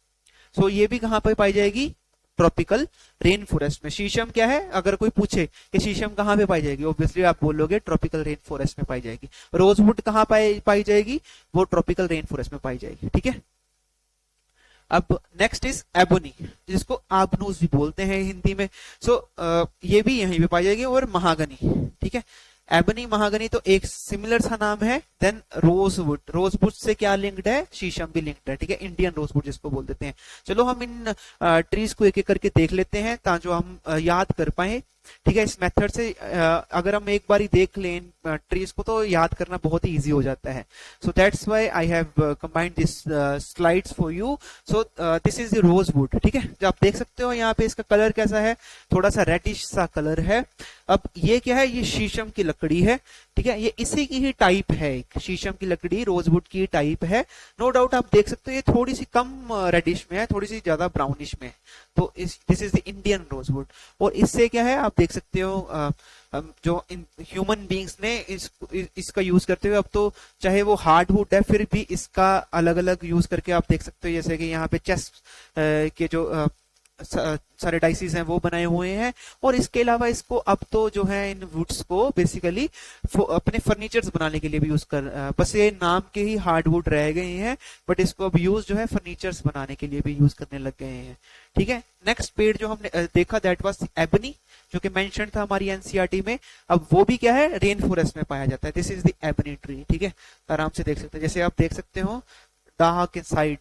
A: सो ये भी कहां पर पाई जाएगी? ट्रॉपिकल रेन फॉरेस्ट में। शीशम क्या है? अगर कोई पूछे कि शीशम कहां पे पाई जाएगी, ऑब्वियसली आप बोलोगे ट्रॉपिकल रेन फॉरेस्ट में पाई जाएगी। रोजवुड कहां पाई जाएगी? वो ट्रॉपिकल रेन फॉरेस्ट में पाई जाएगी। ठीक है, अब नेक्स्ट इज एबोनी, जिसको आबनूस भी बोलते हैं हिंदी में। सो ये भी यहीं पे पाई जाएगी। और महागनी। ठीक है, एबनी महागनी तो एक सिमिलर सा नाम है। देन रोजवुड, रोजवुड से क्या लिंक्ड है? शीशम भी लिंक्ड है। ठीक है, इंडियन रोजवुड जिसको बोल देते हैं। चलो हम इन ट्रीज को एक एक करके देख लेते हैं ताकि हम याद कर पाए। ठीक है, इस मेथड से अगर हम एक बार ही देख लें ट्रीज को तो याद करना बहुत ही इजी हो जाता है। सो that's why I have combined this slides for you. So this is the rosewood. ठीक है, जो आप देख सकते हो यहाँ पे इसका कलर कैसा है? थोड़ा सा रेडिश सा कलर है। अब ये क्या है? ये शीशम की लकड़ी है। ठीक है, ये इसी की ही टाइप है, एक शीशम की लकड़ी रोजवुड की टाइप है। नो डाउट आप देख सकते हो ये थोड़ी सी कम रेडिश में है, थोड़ी सी ज्यादा ब्राउनिश में है। तो this is the Indian rosewood. और इससे क्या है आप देख सकते हो जो ह्यूमन बींग्स ने इसका यूज करते हुए, अब तो चाहे वो हार्डवुड है फिर भी इसका अलग अलग यूज करके आप देख सकते हो। जैसे कि यहाँ पे चेस्ट के जो सारे डाइसिस हैं वो बनाए हुए हैं। और इसके अलावा इसको अब तो जो है इन वुड्स को बेसिकली अपने फर्नीचर्स बनाने के लिए भी यूज कर, बस ये नाम के ही हार्डवुड रह गए हैं, बट इसको अब यूज जो है फर्नीचर्स बनाने के लिए भी यूज करने लग गए हैं। ठीक है, नेक्स्ट पेड़ जो हमने देखा दैट वाज एबनी, जो कि मेंशन था हमारी एनसीईआरटी में। अब वो भी क्या है? रेन फॉरेस्ट में पाया जाता है। This is the ebony tree. ठीक है, आराम से देख सकते हैं। जैसे आप देख सकते हो डार्क इनसाइड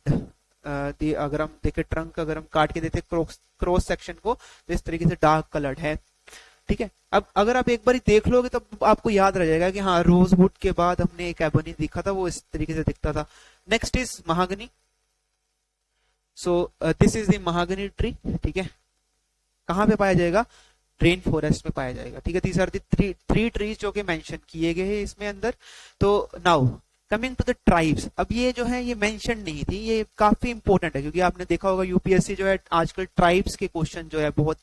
A: अगर हम देखें ट्रंक, अगर हम काट के देते क्रॉस सेक्शन को, तो इस तरीके से डार्क कलर्ड है। ठीक है, अब अगर आप एक बार देख लोगे तो आपको याद रह जाएगा कि हाँ, रोजवुड के बाद हमने एक एबोनी देखा था, वो इस तरीके से दिखता था। Next is mahogany. So this is the mahogany tree. ठीक है, कहाँ पे पाया जाएगा? रेन फॉरेस्ट में पाया जाएगा। ठीक है, these are the three trees जो कि मेंशन किए गए हैं इसमें अंदर। तो now coming to the tribes, अब ये जो है ये मेंशन नहीं थी, ये काफी इंपॉर्टेंट है क्योंकि आपने देखा होगा यूपीएससी जो है आजकल ट्राइब्स के क्वेश्चन जो है बहुत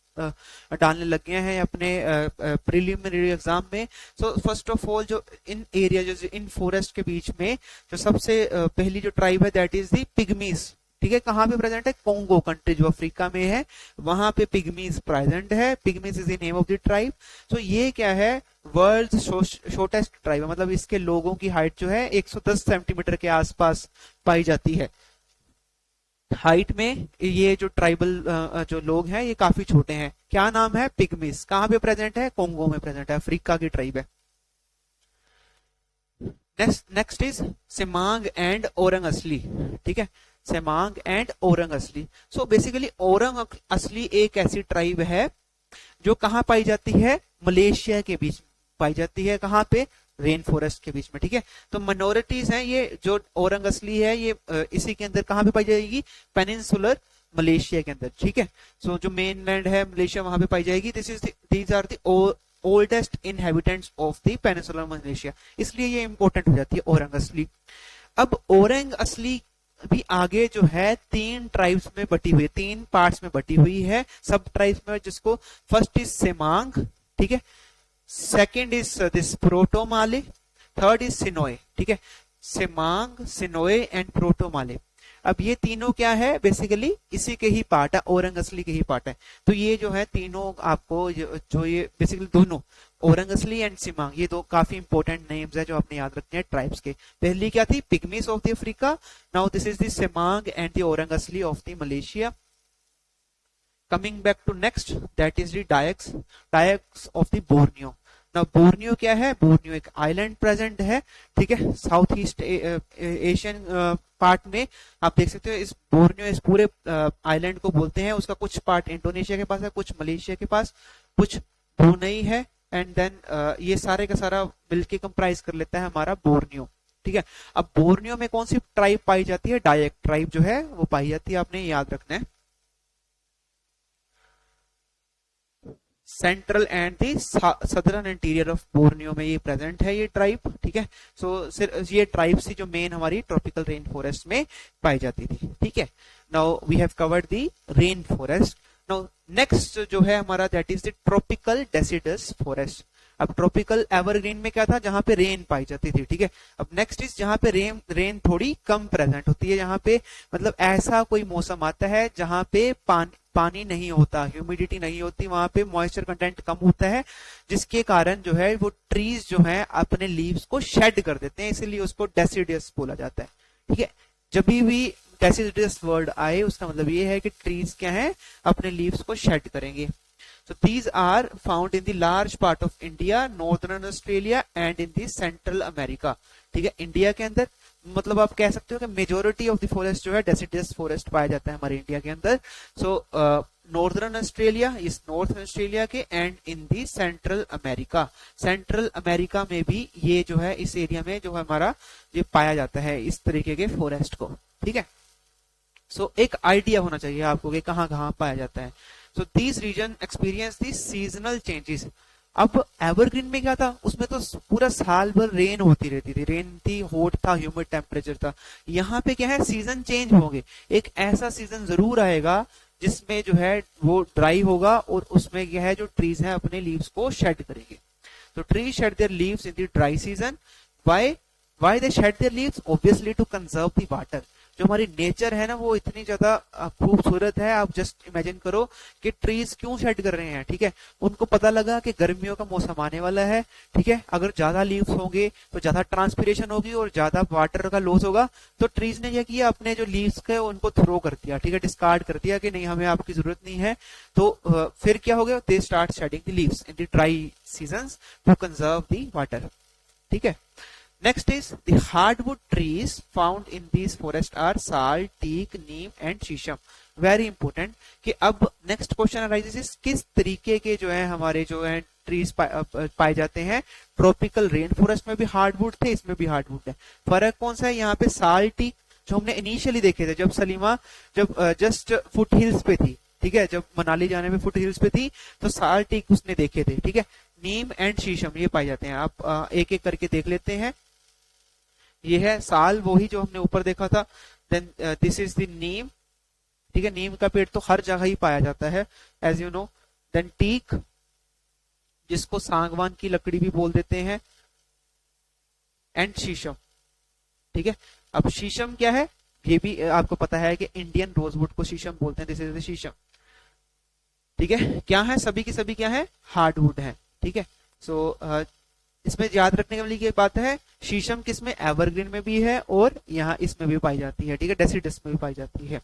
A: डालने लग गए हैं अपने प्रिलिमिनरी एग्जाम में। सो फर्स्ट ऑफ ऑल, जो इन एरिया जो इन फॉरेस्ट के बीच में जो सबसे पहली जो ट्राइब है दैट इज दी पिग्मीज। ठीक है, कहाँ पे प्रेजेंट है? कोंगो कंट्री जो अफ्रीका में है, वहां पे पिग्मीज प्रेजेंट है। Pygmies is the name of the tribe. So ये क्या है? वर्ल्ड शॉर्टेस्ट ट्राइब है, मतलब इसके लोगों की हाइट जो है 110 सेंटीमीटर के आसपास पाई जाती है। हाइट में ये जो ट्राइबल जो लोग हैं ये काफी छोटे हैं। क्या नाम है? पिग्मीज। कहाँ पे प्रेजेंट है? कोंगो में प्रेजेंट है, अफ्रीका की ट्राइब है। नेक्स्ट इज सिमांग एंड ओरंग असली। ठीक है, सेमांग एंड ओरंग असली। सो बेसिकली ओरंग असली एक ऐसी ट्राइब है जो कहां पाई जाती है? मलेशिया के बीच पाई जाती है। कहां पे? रेन फॉरेस्ट के बीच में। ठीक है, तो माइनॉरिटीज हैं ये जो ओरंग असली है, ये इसी के अंदर कहां पे पाई जाएगी? पेनिनसुलर मलेशिया के अंदर। ठीक है, सो जो मेन लैंड है मलेशिया, वहां पे पाई जाएगी। These are the oldest inhabitants of the peninsular Malaysia, इसलिए ये इंपॉर्टेंट हो जाती है ओरंग असली। अब ओरंग असली भी आगे जो है 3 ट्राइब्स में बटी हुई है, 3 पार्ट्स में बटी हुई है, सब ट्राइब्स में, जिसको फर्स्ट इज सेमांग। ठीक है, second is this proto Malay, third is Senoi. ठीक है, सेमांग, सिनोए एंड प्रोटोमाले। अब ये तीनों क्या है? बेसिकली इसी के ही पार्ट है, ओरंग असली के ही पार्ट है। तो ये जो है तीनों आपको जो ये बेसिकली दोनों ओरंग असली एंड सिमांग, ये दो काफी इंपॉर्टेंट नेम्स है जो आपने याद रखने हैं ट्राइब्स के। पहली क्या थी? Pygmies of the Africa. Now this is the Semang and the Orang Asli of the Malaysia. Coming back to next, that is the Dayaks of the Borneo. Now Borneo क्या है? बोर्नियो एक island present है। ठीक है, south east Asian part में आप देख सकते हो। इस बोर्नियो, इस पूरे आइलैंड को बोलते हैं, उसका कुछ पार्ट इंडोनेशिया के पास है, कुछ मलेशिया के पास, कुछ ब्रुनेई है, एंड देन ये सारे का सारा मिलके कंप्राइज कर लेता है हमारा बोर्नियो। ठीक है, अब बोर्नियो में कौन सी ट्राइब पाई जाती है? डायक ट्राइब जो है वो पाई जाती है, आपने याद रखना है। Central and the southern interior of Borneo में ये प्रेजेंट है ये ट्राइब। ठीक है, सो ये ट्राइब सी जो मेन हमारी ट्रॉपिकल रेन फॉरेस्ट में पाई जाती थी। ठीक है, now we have covered the rain forest. Now next जो है हमारा that is the tropical deciduous forest. अब ट्रॉपिकल एवरग्रीन में क्या था? जहां पे रेन पाई जाती थी। ठीक है, अब नेक्स्ट इज जहां पे रेन थोड़ी कम प्रेजेंट होती है, जहां पे मतलब ऐसा कोई मौसम आता है जहां पे पानी नहीं होता, ह्यूमिडिटी नहीं होती, वहां पे मॉइस्चर कंटेंट कम होता है, जिसके कारण जो है वो ट्रीज जो है अपने लीव्स को शेड कर देते हैं, इसीलिए उसको डेसिडियस बोला जाता है। ठीक है, जब भी डेसिडियस वर्ड आए उसका मतलब ये है कि ट्रीज क्या है? अपने लीव्स को शेड करेंगे। So these are found in the large part of India, Northern Australia and in the Central America. ठीक है, इंडिया के अंदर मतलब आप कह सकते हो कि मेजोरिटी ऑफ द फॉरेस्ट जो है डेसिडियस फॉरेस्ट पाया जाता है हमारे इंडिया के अंदर। सो नॉर्दर्न ऑस्ट्रेलिया, इस नॉर्थ ऑस्ट्रेलिया के, and in the central America. Central America में भी ये जो है इस एरिया में जो हमारा ये पाया जाता है इस तरीके के फॉरेस्ट को। ठीक है, सो एक आइडिया होना चाहिए आपको कि कहाँ कहाँ पाया जाता है। So these region experience the seasonal changes. अब एवरग्रीन में क्या था? उसमें तो पूरा साल भर रेन होती रहती थी, रेन थी, हॉट था, ह्यूमिड टेम्परेचर था। यहाँ पे क्या है? सीजन चेंज होंगे। एक ऐसा सीजन जरूर आएगा जिसमें जो है वो ड्राई होगा और उसमें क्या है जो ट्रीज है अपने लीव्स को शेड करेंगे। तो tree shed their leaves in the dry season. Why they shed their leaves? Obviously to conserve the water. जो हमारी नेचर है ना वो इतनी ज्यादा खूबसूरत है, आप जस्ट इमेजिन करो कि ट्रीज क्यों शेड कर रहे हैं। ठीक है, उनको पता लगा कि गर्मियों का मौसम आने वाला है। ठीक है, अगर ज्यादा लीव्स होंगे तो ज्यादा ट्रांसपिरेशन होगी और ज्यादा वाटर का लॉस होगा, तो ट्रीज ने क्या किया? अपने जो लीव्स के उनको थ्रो कर दिया। ठीक है, डिस्कार्ड कर दिया कि नहीं, हमें आपकी जरूरत नहीं है। तो फिर क्या हो गया? They start shedding the leaves in the dry seasons to conserve the water. ठीक है, Next is the hardwood trees found in these forests are sal, teak, neem and शीशम. वेरी इंपॉर्टेंट कि अब नेक्स्ट क्वेश्चन अराइजेस किस तरीके के जो है हमारे जो है ट्रीज पाए जाते हैं. ट्रॉपिकल रेन फॉरेस्ट में भी हार्डवुड थे, इसमें भी हार्डवुड है. फर्क कौन सा है यहाँ पे? साल, टीक जो हमने इनिशियली देखे थे जब सलीमा जब जस्ट फुट हिल्स पे थी, ठीक है, जब मनाली जाने में फुट हिल्स पे थी तो साल, टीक उसने देखे थे. ठीक है, नीम एंड शीशम ये पाए जाते हैं. आप एक एक करके देख लेते हैं. ये है साल, वही जो हमने ऊपर देखा था. देन दिस इज द नीम. ठीक है, नीम का पेड़ तो हर जगह ही पाया जाता है as you know. Then teak जिसको सागवान की लकड़ी भी बोल देते हैं, एंड शीशम. ठीक है, अब शीशम क्या है ये भी आपको पता है कि इंडियन रोजवुड को शीशम बोलते हैं. दिस इज द शीशम. ठीक है, क्या है? सभी की सभी क्या है? हार्डवुड है. ठीक है, सो इसमें याद रखने वाली की बात है, शीशम किसमें? एवरग्रीन में भी है और यहाँ इसमें भी पाई जाती है. ठीक है, डेसिडस में भी पाई जाती है.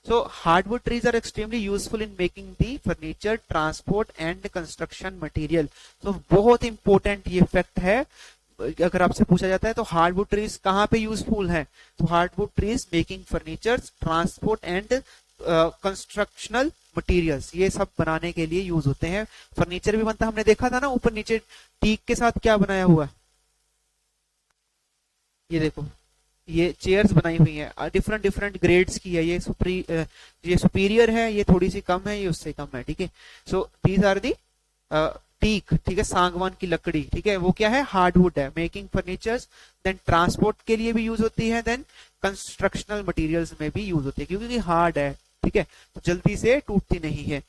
A: So hardwood trees are extremely useful in making the furniture, transport and construction material. तो बहुत इंपॉर्टेंट ये फैक्ट है. अगर आपसे पूछा जाता है तो हार्डवुड ट्रीज कहाँ पे यूजफुल है, तो hardwood trees making furniture, transport and constructional materials, ये सब बनाने के लिए यूज होते हैं. फर्नीचर भी बनता है, हमने देखा था ना ऊपर नीचे टीक के साथ क्या बनाया हुआ है. ये देखो, ये चेयर्स बनाई हुई हैं, डिफरेंट डिफरेंट ग्रेड्स की है. ये सुपीरियर है, ये थोड़ी सी कम है, ये उससे कम है. ठीक है, so these are the teak. ठीक है, सागवान की लकड़ी. ठीक है, वो क्या है? हार्डवुड है. मेकिंग फर्नीचर्स, देन ट्रांसपोर्ट के लिए भी यूज होती है, देन कंस्ट्रक्शनल मटेरियल्स में भी यूज होती है क्योंकि हार्ड है. ठीक है, तो जल्दी से टूटती नहीं है.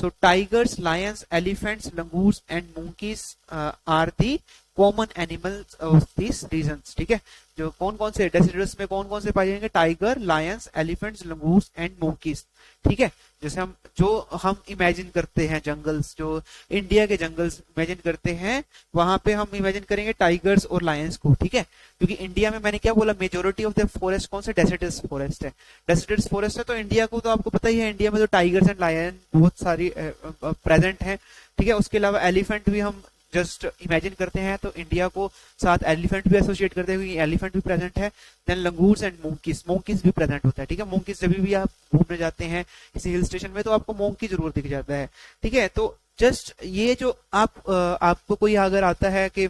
A: So tigers, lions, elephants, langurs and monkeys are the common animals of this regions. ठीक है, जो कौन कौन से डेसिडस में कौन कौन से पाए जाएंगे? Tiger, Lions, elephants, langurs and monkeys. ठीक है, जैसे हम इमेजिन करते हैं जंगल्स, जो इंडिया के जंगल्स इमेजिन करते हैं, वहां पे हम इमेजिन करेंगे टाइगर्स और लायंस को. ठीक है, क्योंकि इंडिया में मैंने क्या बोला, मेजोरिटी ऑफ द फॉरेस्ट कौन से? डेसिडस फॉरेस्ट है. डेसिडस फॉरेस्ट है तो इंडिया को तो आपको पता ही है, इंडिया में तो टाइगर्स एंड लायन बहुत सारी प्रेजेंट है. ठीक है, उसके अलावा एलिफेंट भी हम जस्ट इमेजिन करते हैं तो इंडिया को साथ एलिफेंट भी एसोसिएट करते हैं क्योंकि एलिफेंट भी प्रेजेंट है. देन लंगूर्स एंड मोंकीज भी प्रेजेंट होता है. ठीक है, मोंकीज जब भी आप घूमने जाते हैं किसी हिल स्टेशन में तो आपको मोंकी जरूर दिख जाता है. ठीक है, तो जस्ट ये जो आपको कोई अगर आता है कि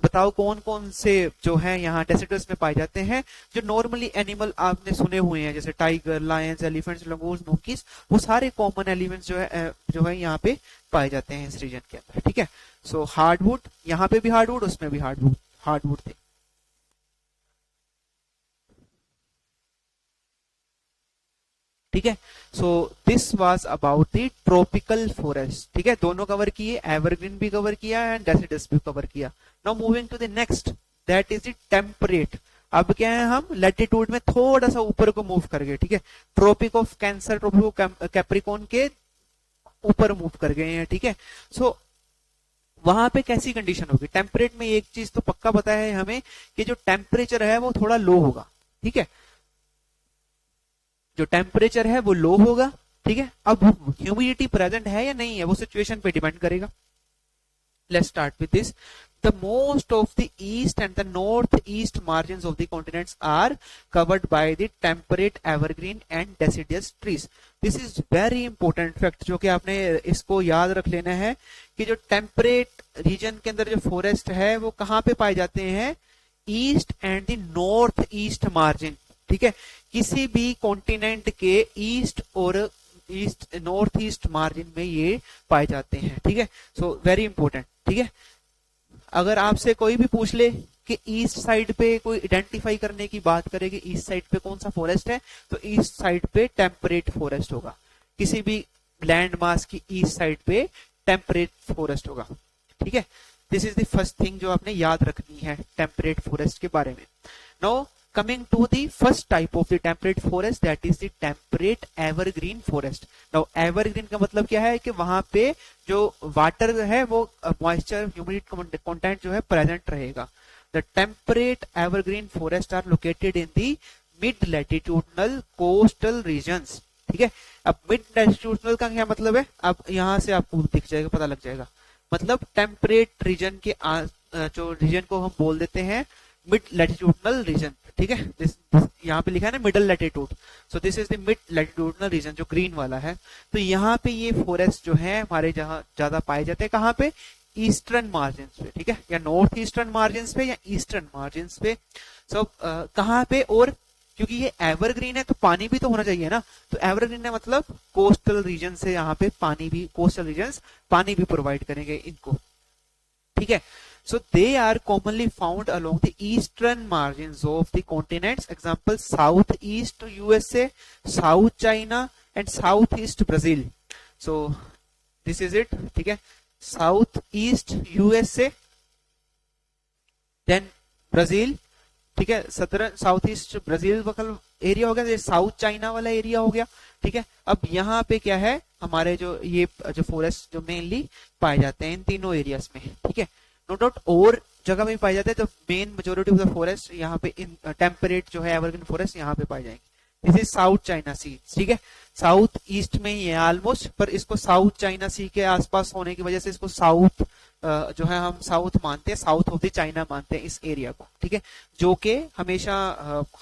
A: बताओ कौन कौन से जो है यहाँ डेसिडस में पाए जाते हैं, जो नॉर्मली एनिमल आपने सुने हुए हैं जैसे tiger, Lions, elephants, langurs, monkeys, वो सारे कॉमन एलिमेंट्स जो है यहाँ पे पाए जाते हैं इस रीजन के अंदर. ठीक है, सो हार्डवुड, यहाँ पे भी हार्डवुड, उसमें भी हार्डवुड थे. ठीक है, so this was about the tropical forest. ठीक है, दोनों कवर किए, एवरग्रीन भी कवर किया एंड डेसिडस भी कवर किया. Now moving to the next, that is the temperate. अब क्या है, हम लैटिट्यूड में थोड़ा सा ऊपर को मूव कर गए. ठीक है, tropic of cancer, tropic of capricorn के ऊपर मूव कर गए हैं. ठीक है, सो वहां पे कैसी कंडीशन होगी? टेम्परेट में एक चीज तो पक्का पता है हमें कि जो टेम्परेचर है वो थोड़ा लो होगा. ठीक है, जो टेम्परेचर है वो लो होगा. ठीक है, अब ह्यूमिडिटी प्रेजेंट है या नहीं है वो सिचुएशन पे डिपेंड करेगा. Let's start with this. The most of the east and the northeast margins of the continents are covered by the temperate evergreen and deciduous trees. This is very important fact जो कि आपने इसको याद रख लेना है कि जो टेम्परेट रीजन के अंदर जो फॉरेस्ट है वो कहाँ पे पाए जाते हैं? East and the north east margin. ठीक है, किसी भी कॉन्टिनेंट के ईस्ट और ईस्ट नॉर्थ ईस्ट मार्जिन में ये पाए जाते हैं. ठीक है, सो वेरी इंपॉर्टेंट. ठीक है, अगर आपसे कोई भी पूछ ले कि ईस्ट साइड पे कोई आइडेंटिफाई करने की बात करे कि ईस्ट साइड पे कौन सा फॉरेस्ट है, तो ईस्ट साइड पे टेम्परेट फॉरेस्ट होगा. किसी भी लैंड मास की ईस्ट साइड पे टेम्परेट फॉरेस्ट होगा. ठीक है, this is the first thing जो आपने याद रखनी है टेम्परेट फॉरेस्ट के बारे में. Now coming to the first type of the temperate forest, that is the temperate evergreen forest. Now evergreen का मतलब क्या है कि वहां पे जो वाटर है वो मॉइस्चर, ह्यूमिडिटी कंटेंट जो है प्रेजेंट रहेगा. The temperate evergreen forests are located in the mid latitudinal coastal regions. ठीक है, अब मिड लैटिट्यूडनल का क्या मतलब है? अब यहाँ से आपको दिख जाएगा, पता लग जाएगा. मतलब टेम्परेट रीजन के जो रीजन को हम बोल देते हैं मिड लैटिट्यूडनल रीजन, ठीक है, यहाँ पे लिखा है ना middle latitude, so this is the mid latitudinal region जो ग्रीन वाला है। तो यहाँ पे ये फॉरेस्ट जो है हमारे जहाँ ज्यादा पाए जाते हैं, कहाँ पे, ईस्टर्न मार्जिन पे, ठीक है, या नॉर्थ ईस्टर्न मार्जिन पे या ईस्टर्न मार्जिन पे। सो कहाँ पे, और क्योंकि ये एवरग्रीन है तो पानी भी तो होना चाहिए ना, तो एवरग्रीन है मतलब कोस्टल रीजन से यहाँ पे पानी भी, कोस्टल रीजन पानी भी प्रोवाइड करेंगे इनको, ठीक है। So they are commonly found along the eastern margins of the continents, example south east USA, south China and south east Brazil. So this is it, ठीक है, south east USA, then Brazil, ठीक है, southern south east Brazil वाला area हो गया, ये south China वाला area हो गया, ठीक है। अब यहाँ पे क्या है, हमारे जो ये जो फॉरेस्ट जो मेनली पाए जाते हैं इन तीनों एरियाज में, ठीक है, नो डाउट और जगह में पाए जाते हैं, तो main majority of the forest यहाँ पे इन टेम्परेट जो है एवरग्रीन फॉरेस्ट यहाँ पे पाए जाएंगे। दिस इज साउथ चाइना सी, ठीक है, साउथ ईस्ट में ही है ऑलमोस्ट, पर इसको साउथ चाइना सी के आसपास होने की वजह से इसको साउथ जो है हम साउथ मानते हैं, साउथ ऑफ द चाइना मानते हैं इस एरिया को, ठीक है, जो कि हमेशा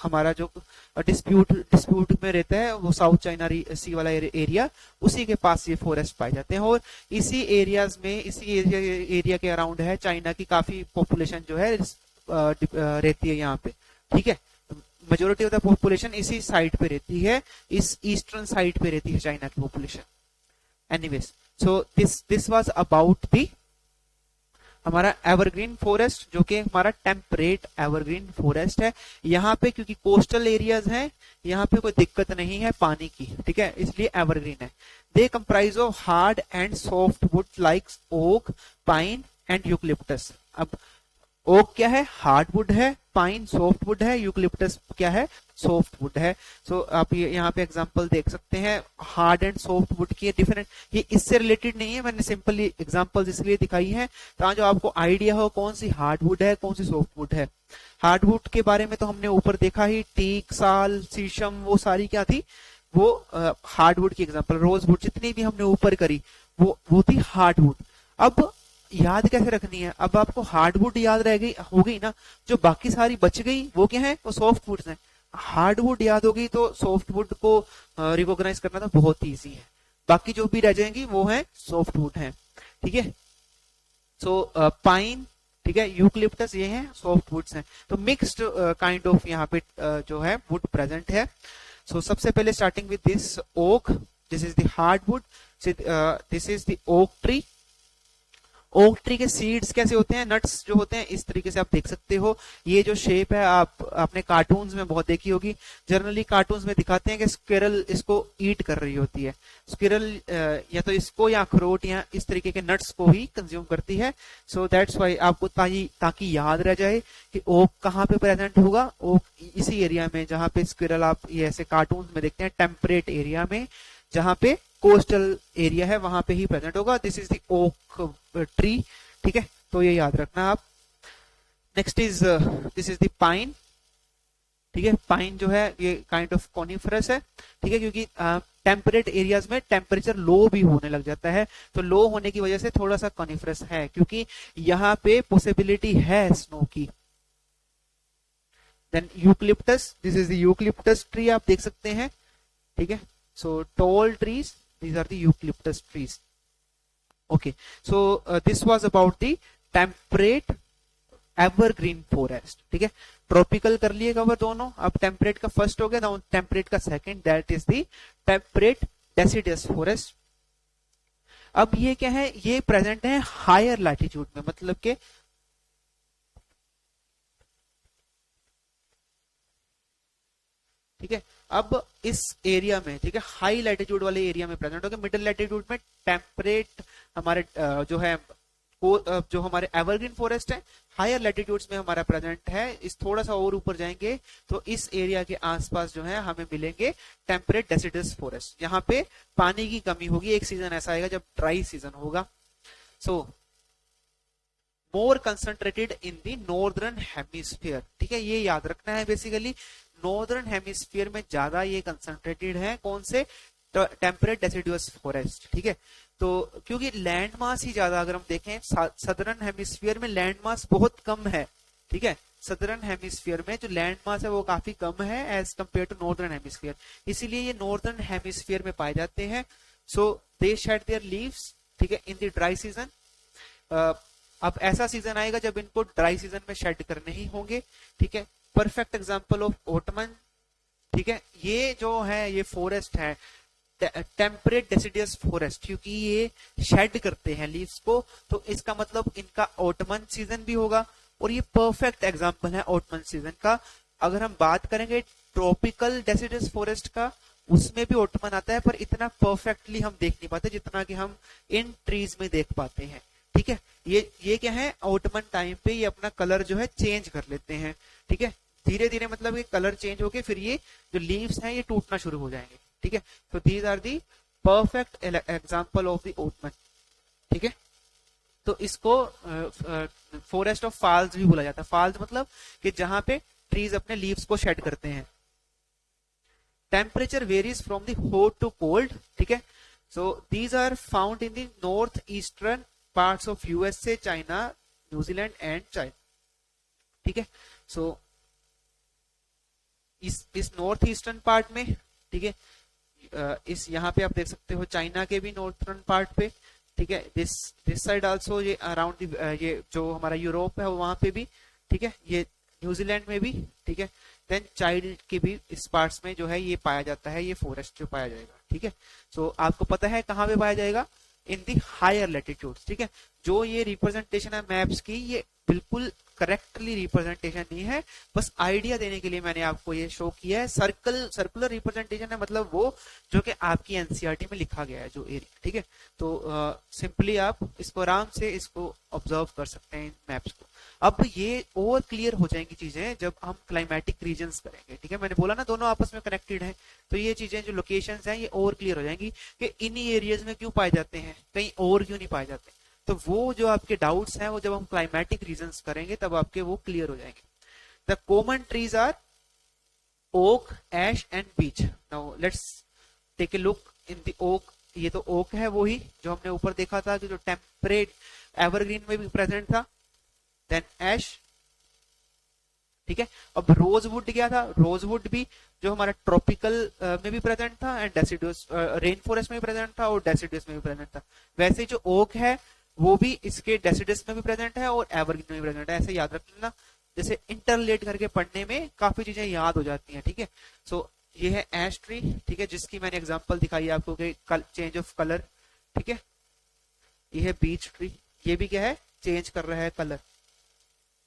A: हमारा जो डिस्प्यूट में रहता है वो साउथ चाइना सी वाला एरिया, उसी के पास ये फॉरेस्ट पाए जाते हैं। और इसी एरियाज में, इसी एरिया के अराउंड है चाइना की काफी पॉपुलेशन जो है रहती है यहाँ पे, ठीक है, मेजोरिटी ऑफ द पॉपुलेशन इसी साइड पे रहती है, इस ईस्टर्न साइड पे रहती है चाइना की population. Anyways, so this was about the हमारा एवरग्रीन फॉरेस्ट, जो कि हमारा टेम्परेट एवरग्रीन फॉरेस्ट है। यहाँ पे क्योंकि कोस्टल एरियाज हैं, यहाँ पे कोई दिक्कत नहीं है पानी की, ठीक है, इसलिए एवरग्रीन है। They comprise of hard and soft wood like oak, pine and eucalyptus. अब ओक क्या है, हार्ड वुड है, पाइन सॉफ्ट वुड है, यूकलिप्टस क्या है, सॉफ्ट वुड है। सो आप ये यहाँ पे एग्जांपल देख सकते हैं हार्ड एंड सॉफ्ट वुड की डिफरेंट, ये इससे रिलेटेड नहीं है, मैंने सिंपली एग्जांपल्स इसलिए दिखाई है ताकि जो आपको आइडिया हो कौन सी हार्ड वुड है, कौन सी सॉफ्ट वुड है। हार्ड वुड के बारे में तो हमने ऊपर देखा ही, टीक, साल, शीशम, वो सारी क्या थी, वो हार्ड वुड की एग्जाम्पल, रोज वुड जितनी भी हमने ऊपर करी वो थी हार्ड वुड। अब याद कैसे रखनी है, अब आपको हार्डवुड याद रह गई हो गई ना, जो बाकी सारी बच गई वो क्या है, वो सॉफ्ट वुड्स हैं। हार्डवुड याद होगी तो सॉफ्ट वुड को रिकॉग्नाइज करना तो बहुत इजी है, बाकी जो भी रह जाएंगी वो है सॉफ्ट वुड है, ठीक है। सो पाइन, ठीक है, यूकलिप्टस, ये हैं सॉफ्ट वुड्स हैं। तो मिक्स्ड काइंड ऑफ यहाँ पे जो है वुड प्रेजेंट है। सो सबसे पहले starting with this oak, this is the hardwood, this is the oak tree. Oak tree के सीड्स कैसे होते हैं, नट्स जो होते हैं इस तरीके से आप देख सकते हो। ये जो शेप है आपने कार्टून्स में बहुत देखी होगी, जनरली कार्टून्स में दिखाते हैं कि स्क्विरल इसको ईट कर रही होती है। स्क्विरल या तो इसको या अखरोट या इस तरीके के नट्स को ही कंज्यूम करती है। सो दैट्स वाई आपको ताकि याद रह जाए कि ओक कहाँ पे प्रेजेंट होगा, ओक इसी एरिया में जहाँ पे स्क्विरल आप ये ऐसे कार्टून्स में देखते हैं, टेम्परेट एरिया में, जहाँ पे कोस्टल एरिया है वहां पे ही प्रेजेंट होगा। This is the oak tree, ठीक है, तो ये याद रखना आप। Next is this is the pine, ठीक है, पाइन जो है ये काइंड ऑफ कॉनिफरस है, ठीक है, क्योंकि टेम्परेट एरियाज में टेम्परेचर लो भी होने लग जाता है, तो लो होने की वजह से थोड़ा सा कॉनिफरस है, क्योंकि यहाँ पे पॉसिबिलिटी है स्नो की। Then eucalyptus, this is the eucalyptus tree, आप देख सकते हैं, ठीक है। So tall trees, these are the eucalyptus trees. Okay, so this was about the temperate evergreen forest, ठीक है। ट्रॉपिकल कर लिए कवर दोनों, अब टेम्परेट का फर्स्ट हो गया, टेम्परेट का second, that is the temperate deciduous forest. अब ये क्या है, ये प्रेजेंट है हायर लैटिट्यूड में, मतलब के ठीक है। अब इस एरिया में, ठीक है, हाई लैटिट्यूड वाले एरिया में प्रेजेंट होगा। मिडिल लैटिट्यूड में टेम्परेट हमारे जो है जो हमारे एवरग्रीन फॉरेस्ट है, हायर लैटिट्यूड्स में हमारा प्रेजेंट है। इस थोड़ा सा और ऊपर जाएंगे तो इस एरिया के आसपास जो है हमें मिलेंगे टेम्परेट डेसिडस फॉरेस्ट। यहाँ पे पानी की कमी होगी, एक सीजन ऐसा आएगा जब ड्राई सीजन होगा। So more concentrated in the northern hemisphere, ठीक है, ये याद रखना है। बेसिकली नॉर्दर्न हेमिस्फीयर में ज्यादा ये कंसंट्रेटेड है, कौन से, टेम्परेट डेसिडुअस फॉरेस्ट, ठीक है। तो क्योंकि लैंड मास ही ज्यादा, अगर हम देखें सदर्न हेमिस्फीयर में लैंड मास बहुत कम है, ठीक है, सदर्न हेमिस्फीयर में जो लैंड मास है वो काफी कम है as compare to northern hemisphere, इसीलिए ये नॉर्दर्न हेमिस्फीयर में पाए जाते हैं. So they shed their leaves, ठीक है, इन द ड्राई सीजन. अब ऐसा सीजन आएगा जब इनको ड्राई सीजन में शेड करने ही होंगे, ठीक है. परफेक्ट एग्जांपल ऑफ ऑटमन, ठीक है. ये जो है ये फॉरेस्ट है टेम्परेट डेसिडियस फॉरेस्ट, क्योंकि ये शेड करते हैं लीव्स को, तो इसका मतलब इनका ऑटमन सीजन भी होगा. और ये परफेक्ट एग्जांपल है ऑटमन सीजन का. अगर हम बात करेंगे ट्रॉपिकल डेसिडियस फॉरेस्ट का, उसमें भी ऑटमन आता है, पर इतना परफेक्टली हम देख नहीं पाते जितना कि हम इन ट्रीज में देख पाते हैं, ठीक है. ये क्या है, ऑटमन टाइम पे ये अपना कलर जो है चेंज कर लेते हैं, ठीक है. धीरे धीरे मतलब ये कलर चेंज होके फिर ये जो लीव्स हैं ये टूटना शुरू हो जाएंगे, ठीक है. तो these are the perfect example of the autumn, ठीक है. तो इसको फॉरेस्ट ऑफ फॉल्स भी बोला जाता है. फॉल्स मतलब कि जहां पे ट्रीज अपने लीव्स को शेड करते हैं. Temperature varies from the hot to cold, ठीक है. So these are found in the north eastern parts of USA, China, New Zealand and China, ठीक है. सो इस नॉर्थ ईस्टर्न पार्ट में, ठीक है, इस यहाँ पे आप देख सकते हो चाइना के भी नॉर्थर्न पार्ट पे, ठीक है. दिस साइड आल्सो ये अराउंड ये जो हमारा यूरोप है वहां पे भी, ठीक है. ये न्यूजीलैंड में भी, ठीक है. देन चाइल्ड के भी इस पार्ट्स में जो है ये पाया जाता है, ये फॉरेस्ट जो पाया जाएगा, ठीक है. सो आपको पता है कहाँ पे पाया जाएगा, इन दी हायर लेटीट्यूड्स, ठीक है. जो ये रिप्रेजेंटेशन है मैप्स की, ये बिल्कुल करेक्टली रिप्रेजेंटेशन नहीं है, बस आइडिया देने के लिए मैंने आपको ये शो किया है. सर्कुलर रिप्रेजेंटेशन है, मतलब वो जो कि आपकी एनसीईआरटी में लिखा गया है जो एरिया, ठीक है. तो सिंपली आप इसको आराम से इसको ऑब्जर्व कर सकते हैं इन मैप्स को. अब ये और क्लियर हो जाएंगी चीजें जब हम क्लाइमेटिक रीजन्स करेंगे, ठीक है. मैंने बोला ना दोनों आपस में कनेक्टेड हैं, तो ये चीजें जो लोकेशंस हैं ये और क्लियर हो जाएंगी कि इन्हीं एरियाज में क्यों पाए जाते हैं, कहीं और क्यों नहीं पाए जाते. तो वो जो आपके डाउट्स हैं वो जब हम क्लाइमेटिक रीजंस करेंगे तब आपके वो क्लियर हो जाएंगे. The common trees are oak, ash and beech. Now let's take a look in the oak. ये तो ओक है वही जो हमने ऊपर देखा था कि जो टेम्परेट एवरग्रीन में भी प्रेजेंट था. देन एश, ठीक है. अब रोजवुड क्या था, रोजवुड भी जो हमारा ट्रॉपिकल में भी प्रेजेंट था एंड डेसिडुअस रेन फॉरेस्ट में भी प्रेजेंट था और डेसिडुअस में भी प्रेजेंट था. वैसे जो ओक है वो भी इसके डेसिडस में भी प्रेजेंट है और एवरग्रीन में भी प्रेजेंट है. ऐसे याद रख लेना, जैसे इंटरलेट करके पढ़ने में काफी चीजें याद हो जाती हैं, ठीक है. सो ये है एश ट्री, ठीक है, जिसकी मैंने एग्जांपल दिखाई आपको कि चेंज ऑफ कलर, ठीक है. ये है बीच ट्री, ये भी क्या है, चेंज कर रहा है colour.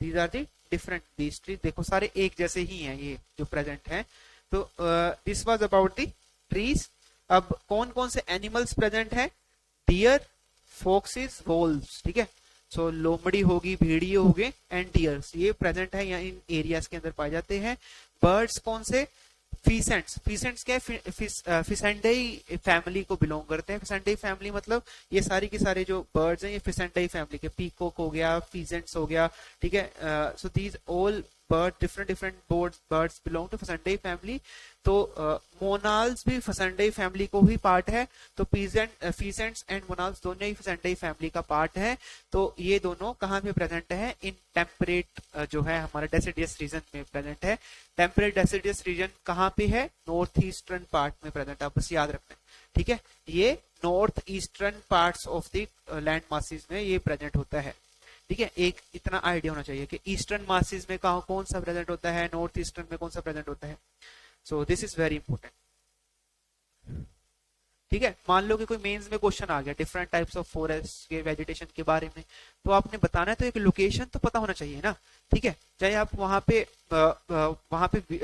A: These are the different beech tree. देखो सारे एक जैसे ही हैं ये जो प्रेजेंट हैं. तो this was about the trees. अब कौन कौन से एनिमल्स प्रेजेंट हैं, डियर, फोक्सेस, वोल्व्स, ठीक है. सो लोमड़ी होगी, भेड़िए हो गए एंड डियर्स, ये प्रेजेंट है या इन एरियाज के अंदर पाए जाते हैं. बर्ड्स कौन से, फीसेंट्स. फीसेंट्स क्या है, फिसेंडई फैमिली को बिलोंग करते हैं. फिसेंडई फैमिली मतलब ये सारी के सारे जो बर्ड्स हैं ये फिसेंडई फैमिली के. पीकॉक हो गया, फीसेंट्स हो गया, ठीक है. So these all bird different birds belong to Phasianidae family. तो मोनाल्स भी फिसेंडई फैमिली को ही पार्ट है. तो फीसेंट्स एंड मोनाल्स दोनों ही फिसेंडई फैमिली का पार्ट है. तो ये दोनों कहाँ पे प्रेजेंट है, इन टेम्परेट जो है हमारा डेसिडियस रीजन में प्रेजेंट है. टेम्परेट डेसिडियस रीजन कहाँ पे है, नॉर्थ ईस्टर्न पार्ट में प्रेजेंट है. आप बस याद रखना, ठीक है. ये north eastern parts of the land masses में ये प्रेजेंट होता है, ठीक है. एक इतना आइडिया होना चाहिए कि ईस्टर्न मासेस में कहाँ कौन सा प्रेजेंट होता है, नॉर्थ ईस्टर्न में कौन सा प्रेजेंट होता है. So this is very important, ठीक है. मान लो कि कोई मेंस में क्वेश्चन आ गया डिफरेंट टाइप्स ऑफ फॉरेस्ट के वेजिटेशन के बारे में, तो आपने बताना है तो एक लोकेशन तो पता होना चाहिए ना, ठीक है. चाहे आप वहां पे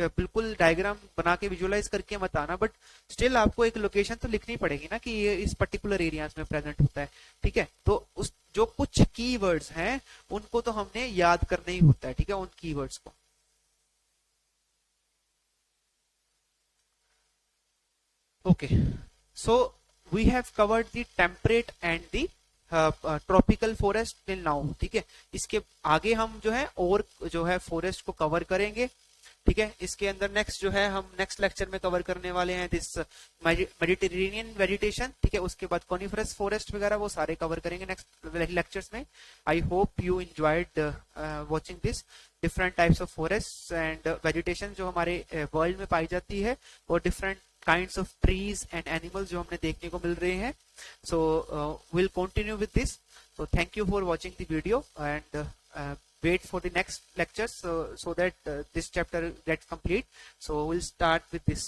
A: बिल्कुल डायग्राम बना के विजुअलाइज करके मत आना, बट स्टिल आपको एक लोकेशन तो लिखनी पड़ेगी ना कि ये इस पर्टिकुलर एरियाज में प्रेजेंट होता है, ठीक है. तो उस जो कुछ कीवर्ड्स हैं उनको तो हमने याद करना ही होता है, ठीक है, उन कीवर्ड्स को. Okay, so we have covered the temperate and the tropical forest till now, ठीक है. इसके आगे हम जो है और जो है फॉरेस्ट को कवर करेंगे. ठीक है, इसके अंदर नेक्स्ट जो है हम नेक्स्ट लेक्चर में कवर करने वाले हैं दिस मेडिटेरेनियन वेजिटेशन, ठीक है। उसके बाद कॉनिफरस फॉरेस्ट वगैरह वो सारे कवर करेंगे नेक्स्ट लेक्चर्स में। I hope you enjoyed watching this different types of forest and vegetation जो हमारे वर्ल्ड में पाई जाती है, और different kinds of trees and animals जो हमें देखने को मिल रहे हैं। So will continue with this. So thank you for watching the video, and wait for the next lectures so that this chapter gets complete. So we'll start with this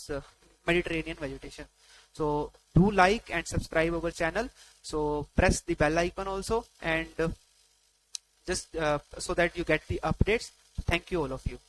A: Mediterranean vegetation. So do like and subscribe our channel. So press the bell icon also, and just so that you get the updates. Thank you all of you.